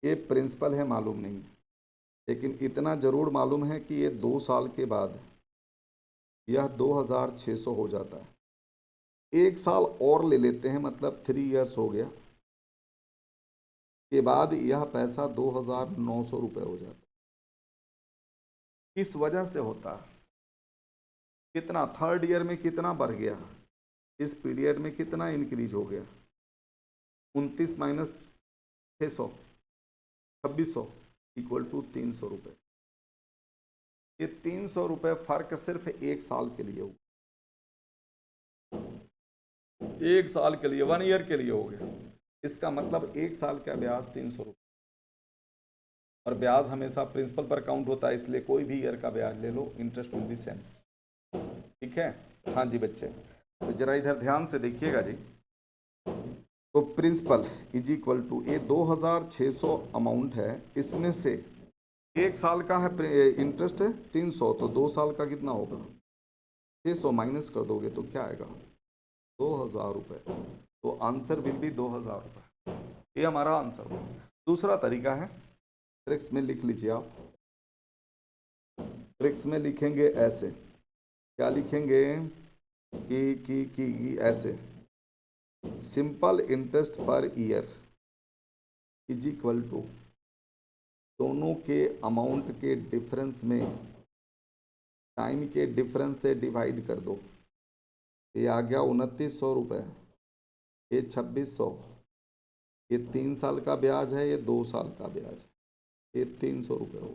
Speaker 1: ये प्रिंसिपल है मालूम नहीं, लेकिन इतना ज़रूर मालूम है कि ये 2 साल के बाद यह 2600 हो जाता है। 1 साल और ले लेते हैं, मतलब 3 years हो गया के बाद यह पैसा 2900 रुपये हो जाता है। किस वजह से होता है? कितना 3rd year में कितना बढ़ गया, इस पीरियड में कितना इंक्रीज हो गया? 29 माइनस 600 2600 इक्वल टू 300 रुपये। ये 300 रुपये फर्क सिर्फ 1 साल के लिए हो, 1 साल के लिए, 1 year के लिए हो गया। इसका मतलब 1 साल का ब्याज 300 रुपये, और ब्याज हमेशा प्रिंसिपल पर काउंट होता है, इसलिए कोई भी ईयर का ब्याज ले लो, इंटरेस्ट विल बी सेम। ठीक है, हाँ जी बच्चे, तो जरा इधर ध्यान से देखिएगा जी। तो प्रिंसिपल इज इक्वल टू ये 2600 अमाउंट है, इसमें से 1 साल का है इंटरेस्ट है 300, तो 2 साल का कितना होगा? 600 माइनस कर दोगे तो क्या आएगा? 2000 रुपये। तो आंसर विल बी 2000 रुपये। ये हमारा आंसर होगा। दूसरा तरीका है, ट्रिक्स में लिख लीजिए आप। ट्रिक्स में लिखेंगे ऐसे, क्या लिखेंगे कि ऐसे, simple interest per year is equal to दोनों के अमाउंट के डिफरेंस में टाइम के डिफरेंस से डिवाइड कर दो। ये आ गया 2900 रुपये, ये 2600, ये 3 साल का ब्याज है, ये 2 साल का ब्याज है, ये 300 रुपये हो।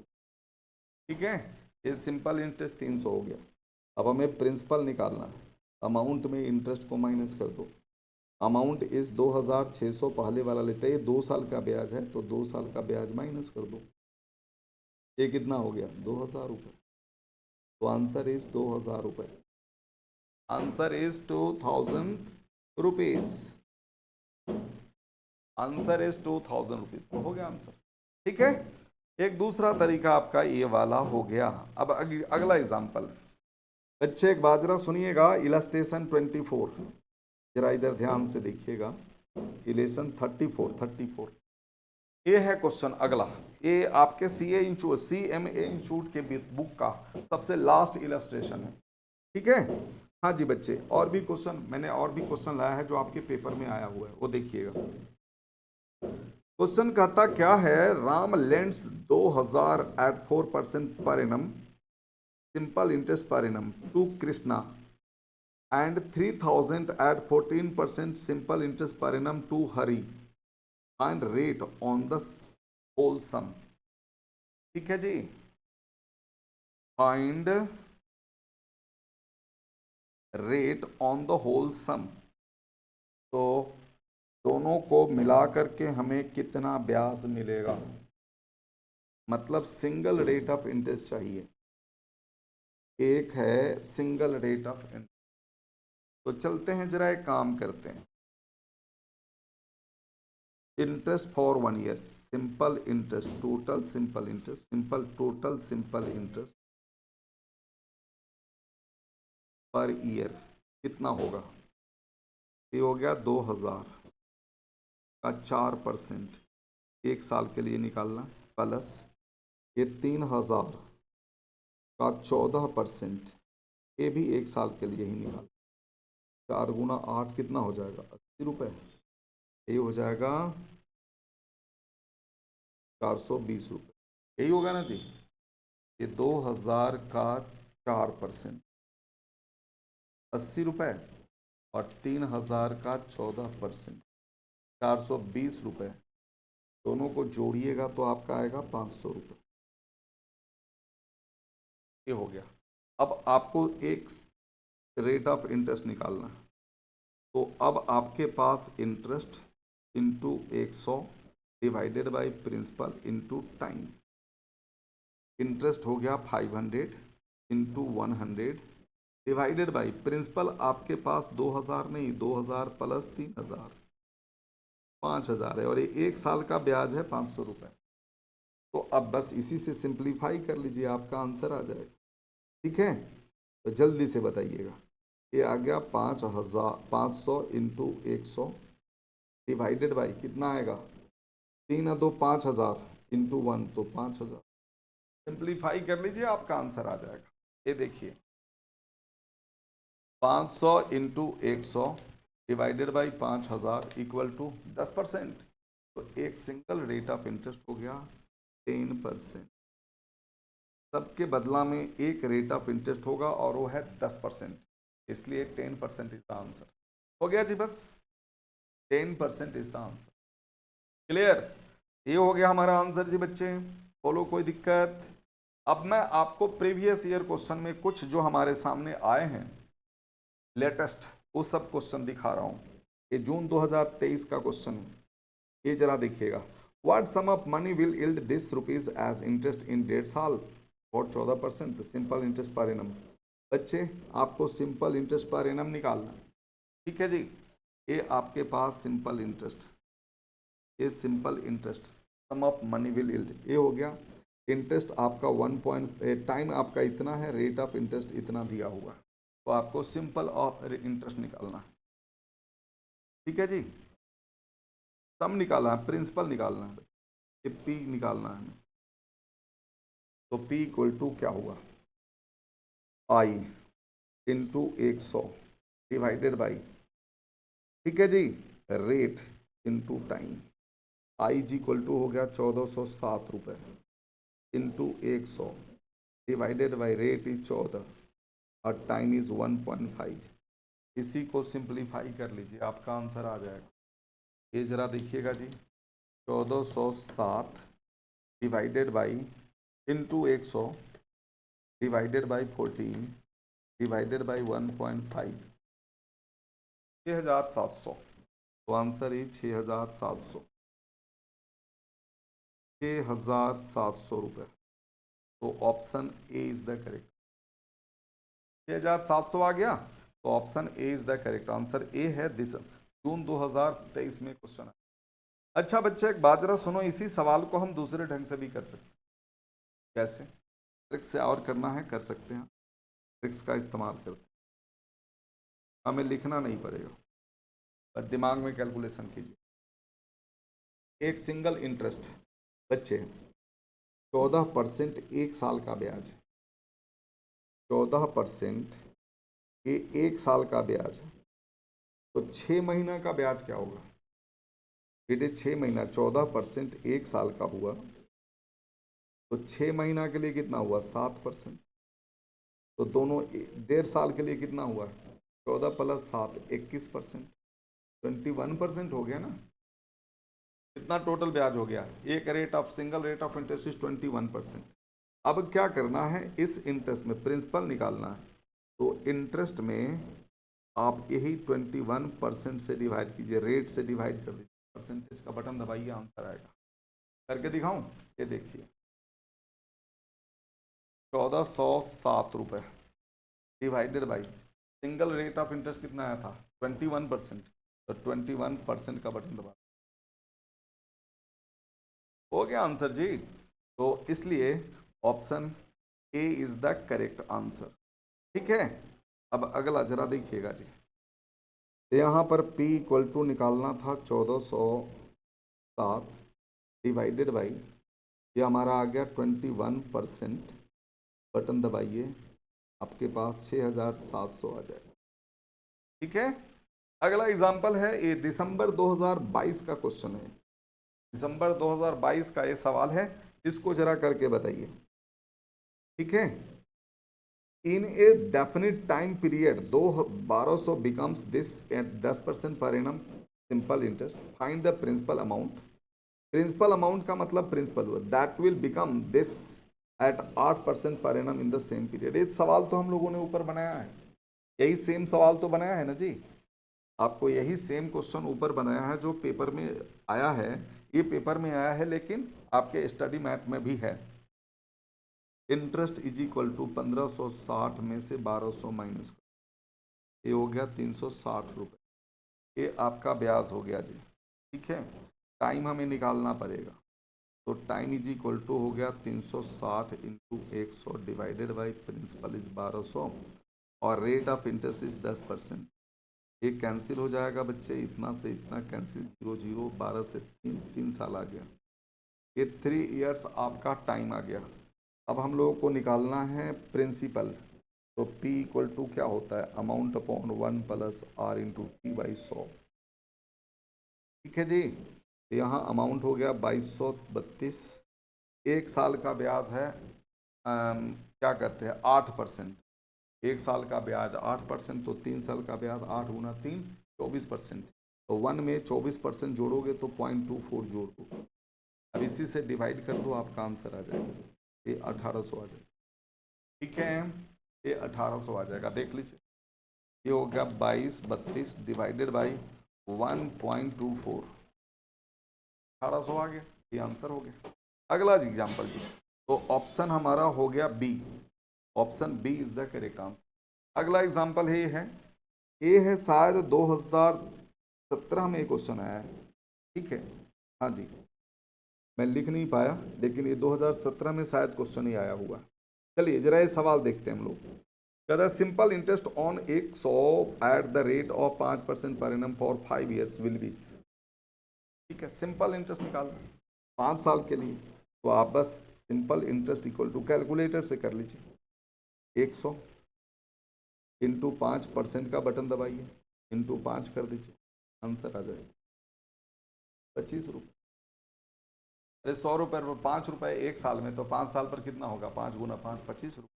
Speaker 1: ठीक है, ये सिंपल इंटरेस्ट 300 हो गया। अब हमें प्रिंसिपल निकालना है, अमाउंट में इंटरेस्ट को माइनस कर दो। अमाउंट इस 2600 पहले वाला लेते हैं, 2 साल का ब्याज है, तो 2 साल का ब्याज माइनस कर दो। ये कितना हो गया? 2000 रुपये। तो आंसर इज 2000 रुपये। Answer is 2000 rupees. Answer is 2000 rupees. तो हो गया आंसर। ठीक है, एक दूसरा तरीका आपका ये वाला हो गया। अब अगला एग्जाम्पल बच्चे, एक बात जरा सुनिएगा, इलस्ट्रेशन 24, जरा इधर ध्यान से देखिएगा। इलेशन 34 ये है क्वेश्चन अगला। ये आपके CMA इंस्टीट्यूट के बुक का सबसे लास्ट इलस्ट्रेशन है। ठीक है, हाँ जी बच्चे, और भी क्वेश्चन मैंने और भी क्वेश्चन लाया है जो आपके पेपर में आया हुआ है, वो देखिएगा। क्वेश्चन कहता क्या है, Ram lends 2000 at 4% per annum simple interest per annum to Krishna and 3000 at 14% simple interest per annum to Hari and rate on the whole sum। ठीक है जी, find rate on the whole sum। तो दोनों को मिला करके हमें कितना ब्याज मिलेगा, मतलब सिंगल रेट ऑफ इंटरेस्ट चाहिए। एक है सिंगल रेट ऑफ इंटरेस्ट। तो चलते हैं जरा एक काम करते हैं, interest for 1 year, simple interest, total simple interest, total simple interest per year कितना होगा? ये हो गया 2000 का 4%, 1 साल के लिए निकालना, प्लस ये 3000 का 14%, ये भी 1 साल के लिए ही निकाल। 4 गुना 8 कितना हो जाएगा? 80 रुपये। ये हो जाएगा 420 रुपये। यही होगा ना जी? ये 2000 का 4% 80 रुपये, और 3000 का 14% 420 रुपये, दोनों को जोड़िएगा तो आपका आएगा 500 रुपये। ये हो गया। अब आपको एक रेट ऑफ इंटरेस्ट निकालना है, तो अब आपके पास interest into 100 divided by principal into time. Interest हो गया 500 इंटू 100 डिवाइडेड बाई प्रिंसिपल आपके पास 2000 नहीं, 2000 प्लस 3000 5000 है, और ये 1 साल का ब्याज है 500 रुपये। तो अब बस इसी से सिंप्लीफाई कर लीजिए, आपका आंसर आ जाएगा। ठीक है, तो जल्दी से बताइएगा। ये आ गया 500 इंटू 100 डिवाइडेड बाई कितना आएगा, 3 और 2 5000 इंटू 1 तो 5000। सिंप्लीफाई कर लीजिए, आपका आंसर आ जाएगा। ये देखिए 500 into 100 divided by 5000 equal to 10%। तो एक सिंगल रेट ऑफ इंटरेस्ट हो गया 10%। सबके बदला में एक रेट ऑफ इंटरेस्ट होगा और वो है 10%, इसलिए 10% इज द आंसर। हो गया जी, बस 10% इज द आंसर। क्लियर, ये हो गया हमारा आंसर जी बच्चे। बोलो कोई दिक्कत? अब मैं आपको प्रीवियस ईयर क्वेश्चन में कुछ जो हमारे सामने आए हैं लेटेस्ट, वो सब क्वेश्चन दिखा रहा हूं। ये जून 2023 का क्वेश्चन है, ये जरा देखिएगा। What sum of money will yield this rupees as interest in 1.5 साल और 14%? Simple interest per annum. बच्चे आपको सिंपल इंटरेस्ट पर एनम निकालना, ठीक है जी। ये आपके पास सिंपल इंटरेस्ट, ये simple interest sum of money will yield, ये हो गया। इंटरेस्ट आपका 1. टाइम आपका इतना है, रेट ऑफ इंटरेस्ट इतना दिया हुआ है, तो आपको सिंपल ऑफ इंटरेस्ट निकालना है। ठीक है जी, सम निकालना है, प्रिंसिपल निकालना है, ये पी निकालना है। तो पी इक्वल टू क्या हुआ, आई इंटू 100 डिवाइडेड बाई, ठीक है जी, रेट इंटू टाइम। आई जी इक्वल टू हो गया 1407 रुपये into 100 divided by rate is 14 और टाइम इज 1.5। इसी को सिंप्लीफाई कर लीजिए, आपका आंसर आ जाएगा। ये जरा देखिएगा जी, 1407 divided by into 100 divided by 14 divided by 1.5, 6700। तो आंसर इज 6700, 6700 रुपये। तो option A is the correct. 6700 आ गया, तो option A is the correct answer. A है दिस जून 2023 में क्वेश्चन है। अच्छा बच्चे एक बात जरा सुनो, इसी सवाल को हम दूसरे ढंग से भी कर सकते हैं। कैसे? ट्रिक्स से और करना है कर सकते हैं, ट्रिक्स का इस्तेमाल करते हैं, हमें लिखना नहीं पड़ेगा, पर दिमाग में कैलकुलेशन कीजिए। एक सिंगल इंटरेस्ट बच्चे 14% 1 साल का ब्याज, 14% ये 1 साल का ब्याज, तो 6 महीना का ब्याज क्या होगा बेटे? 6 महीना 14% 1 साल का हुआ, तो 6 महीना के लिए कितना हुआ 7%। तो दोनों 1.5 साल के लिए कितना हुआ 14 प्लस 7 21%, 21% हो गया ना। कितना टोटल ब्याज हो गया? एक rate of single rate of interest is 21%। अब क्या करना है, इस इंटरेस्ट में प्रिंसिपल निकालना है, तो इंटरेस्ट में आप यही 21% से डिवाइड कीजिए, रेट से डिवाइड कर दीजिए, परसेंटेज का बटन दबाइए, आंसर आएगा। करके दिखाऊं? ये देखिए 1407 रुपये divided by single rate of interest कितना आया था 21%, तो 21% का बटन दबा, हो गया आंसर जी। तो इसलिए option A is the correct answer. ठीक है, अब अगला जरा देखिएगा जी, यहाँ पर P इक्वल टू निकालना था 1407 डिवाइडेड बाई, ये हमारा आ गया 21%, बटन दबाइए, आपके पास 6700 आ जाएगा। ठीक है, अगला एग्जाम्पल है, ये दिसंबर 2022 का क्वेश्चन है, दिसंबर 2022 का ये सवाल है, इसको जरा करके बताइए। ठीक है, in a definite time period 1200 becomes this at 10% per annum simple interest, find the principal amount. Principal amount का मतलब प्रिंसिपल हुआ, that will become this at 8% per annum in the same period. ये सवाल तो हम लोगों ने ऊपर बनाया है, यही सेम सवाल तो बनाया है ना जी, आपको यही सेम क्वेश्चन ऊपर बनाया है जो पेपर में आया है, ये पेपर में आया है लेकिन आपके स्टडी मैट में भी है। इंटरेस्ट इज इक्वल टू 1560 में से 1200 माइनस करो, ये हो गया 360 रुपये, ये आपका ब्याज हो गया जी। ठीक है, टाइम हमें निकालना पड़ेगा, तो टाइम इज इक्वल टू हो गया 360 into 100 divided by principal is 1200 और रेट ऑफ इंटरेस्ट इज 10%। ये कैंसिल हो जाएगा बच्चे, इतना से इतना कैंसिल, 0 0, 12 से 3 साल आ गया, ये 3 इयर्स आपका टाइम आ गया। अब हम लोगों को निकालना है प्रिंसिपल, तो P इक्वल टू क्या होता है, amount upon 1 plus R into T by 100। ठीक है जी, यहाँ अमाउंट हो गया 2232, एक साल का ब्याज है क्या कहते हैं 8%, एक साल का ब्याज 8%, तो 3 साल का ब्याज 8 गुना 3 24%, तो 1 में 24% जोड़ोगे तो 0.24 जोड़ दो, अब इसी से डिवाइड कर दो, आपका आंसर आ जाएगा, ये 1800 आ जाएगा। ठीक है, ये 1800 आ जाएगा, देख लीजिए, ये हो गया 2232 डिवाइडेड बाई 1.24, 1800 आ गया, ये आंसर हो गया। अगला एग्जाम्पल जी, तो ऑप्शन हमारा हो गया B, option B is the correct answer. अगला एग्जाम्पल ये है शायद 2017 में क्वेश्चन आया है। ठीक है, हाँ जी, मैं लिख नहीं पाया, लेकिन ये 2017 में शायद क्वेश्चन ही आया हुआ। चलिए जरा ये सवाल देखते हैं हम लोग। कहता simple interest on 100 at the rate of 5% per annum for 5 years will be. ठीक है, सिंपल इंटरेस्ट निकालना 5 साल के लिए, तो आप बस simple interest equal to calculator से कर लीजिए, 100 इंटू 5% का बटन दबाइए, इंटू 5 कर दीजिए, आंसर आ जाएगा 25 रुपये। अरे 100 रुपये 5 रुपये एक साल में, तो 5 साल पर कितना होगा, 5 गुना 5 25 रुपये,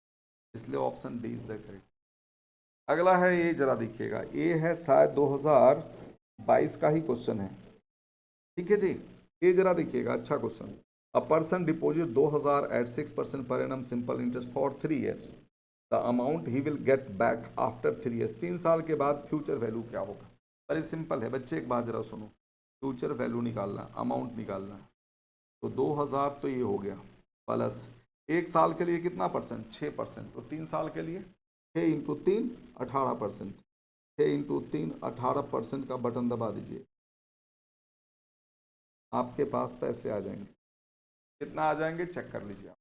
Speaker 1: इसलिए option D is the correct. अगला है ये, जरा देखिएगा, ये है शायद 2022 का ही क्वेश्चन है। ठीक है जी, ये जरा देखिएगा, अच्छा question. A person deposit 2000 at 6% per annum simple interest for 3 years, the amount he will get back after 3 years. 3 साल के बाद फ्यूचर वैल्यू क्या होगा। अरे सिंपल है बच्चे, एक बात जरा सुनो, फ्यूचर वैल्यू निकालना, अमाउंट निकालना, तो 2000 तो ये हो गया, प्लस एक साल के लिए कितना परसेंट, 6%, तो 3 साल के लिए 6 इंटू 3 18%, 6 इंटू 3 18% का बटन दबा दीजिए, आपके पास पैसे आ जाएंगे, कितना आ जाएंगे चेक कर लीजिए आप।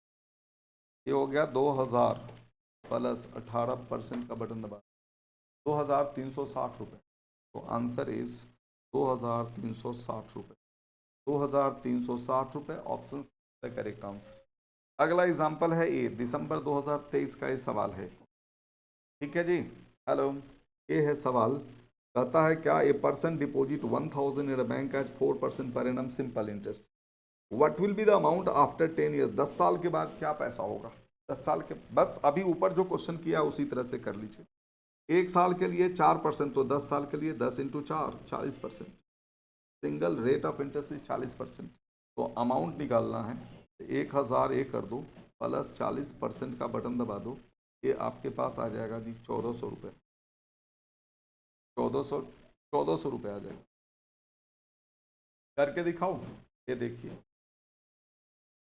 Speaker 1: ये हो गया 2000 प्लस 18% का बटन दबा, 2360 रुपये, तो आंसर इज 2360 रुपये, 2360 रुपये, ऑप्शन द करेक्ट आंसर। अगला एग्जाम्पल है ये, दिसंबर 2023 का ये सवाल है। ठीक है जी, हेलो, ये है सवाल, कहता है क्या a person deposit 1000 in bank as 4% per annum simple interest, what will be the amount after 10 years. 10 साल के बाद क्या पैसा होगा, 10 साल के, बस अभी ऊपर जो क्वेश्चन किया उसी तरह से कर लीजिए। एक साल के लिए 4%, तो 10 साल के लिए 10 into 4 40%, single rate of interest is 40%, तो अमाउंट निकालना है, 1000 ये कर दो प्लस 40% का बटन दबा दो, ये आपके पास आ जाएगा जी 1400 रुपये, 1400 रुपये आ जाएगा। करके दिखाओ, ये देखिए,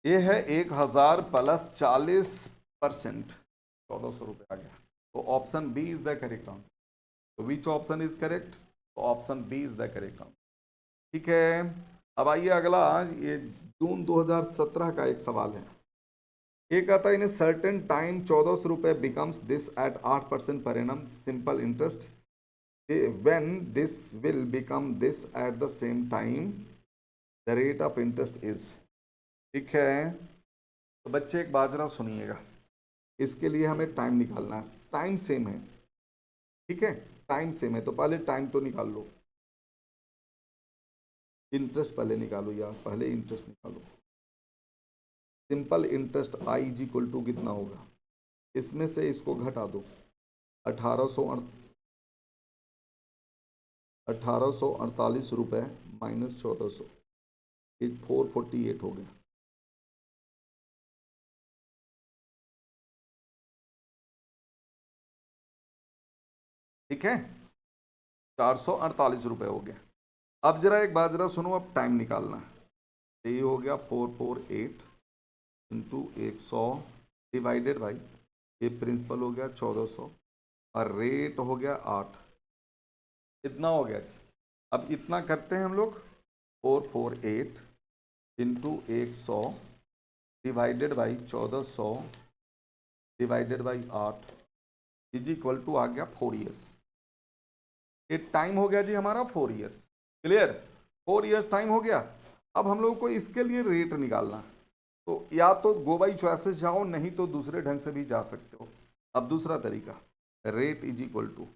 Speaker 1: ये है 1000 प्लस 40%, 1400 रुपये आ गया, तो option B is the correct answer. तो विच ऑप्शन इज करेक्ट, तो option B is the correct answer. ठीक है, अब आइए अगला, ये जून 2017 का एक सवाल है। ये कहता है इन सर्टेन टाइम 1400 रुपये becomes this at 8% per annum simple interest, when this will become this at the same time the rate of interest is। ठीक है, तो बच्चे एक बात जरा सुनिएगा, इसके लिए हमें टाइम निकालना है, टाइम सेम है। ठीक है, टाइम सेम है, तो पहले टाइम तो निकाल लो, इंटरेस्ट पहले निकालो यार, पहले इंटरेस्ट निकालो। Simple interest I is equal to कितना होगा, इसमें से इसको घटा दो, 1848 रुपये माइनस 1400, 448 हो गया। ठीक है, 448 रुपये हो गया। अब जरा एक बात जरा सुनो, अब टाइम निकालना है, ये हो गया 448 इंटू 100 डिवाइडेड बाई, ये प्रिंसिपल हो गया 1400 और रेट हो गया 8, इतना हो गया जी। अब इतना करते हैं हम लोग, 448 into 100 divided by 1400 divided by 8 is equal to आ गया 4 ईयर्स। ये टाइम हो गया जी हमारा 4 ईयर्स। क्लियर, 4 ईयर्स टाइम हो गया। अब हम लोग को इसके लिए रेट निकालना, तो या तो गो बाई चॉइसेस जाओ, नहीं तो दूसरे ढंग से भी जा सकते हो। अब दूसरा तरीका, rate is equal to,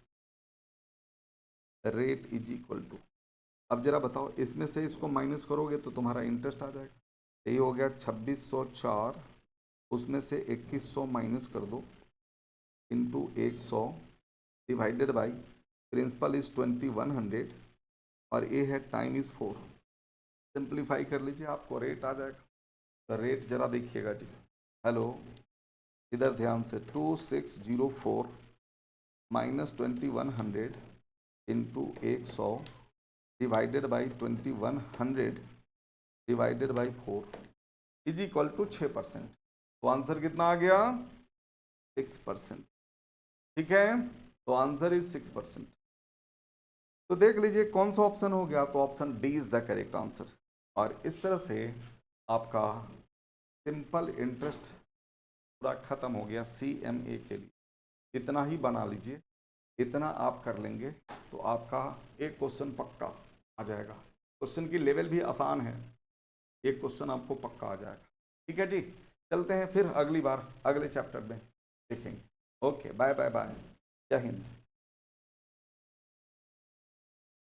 Speaker 1: rate is equal to, अब जरा बताओ इसमें से इसको माइनस करोगे तो तुम्हारा इंटरेस्ट आ जाएगा। यही हो गया 2604, उसमें से 2100 माइनस कर दो into 100 divided by principal is 2100 और ये है टाइम इज 4। सिंप्लीफाई कर लीजिए, आपको रेट आ जाएगा। तो रेट जरा देखिएगा जी, हेलो इधर ध्यान से, 2604 minus 2100 into 100 divided by 2100 divided by 4 is equal to 6%। तो आंसर कितना आ गया? 6%। ठीक है, तो आंसर इज 6%। तो देख लीजिए कौन सा ऑप्शन हो गया, तो option D is the correct answer. और इस तरह से आपका सिंपल इंटरेस्ट पूरा खत्म हो गया CMA के लिए। इतना ही बना लीजिए, इतना आप कर लेंगे तो आपका एक क्वेश्चन पक्का आ जाएगा। क्वेश्चन की लेवल भी आसान है, एक क्वेश्चन आपको पक्का आ जाएगा। ठीक है जी, चलते हैं फिर अगली बार अगले चैप्टर में देखेंगे। ओके, बाय बाय बाय, जय हिंद।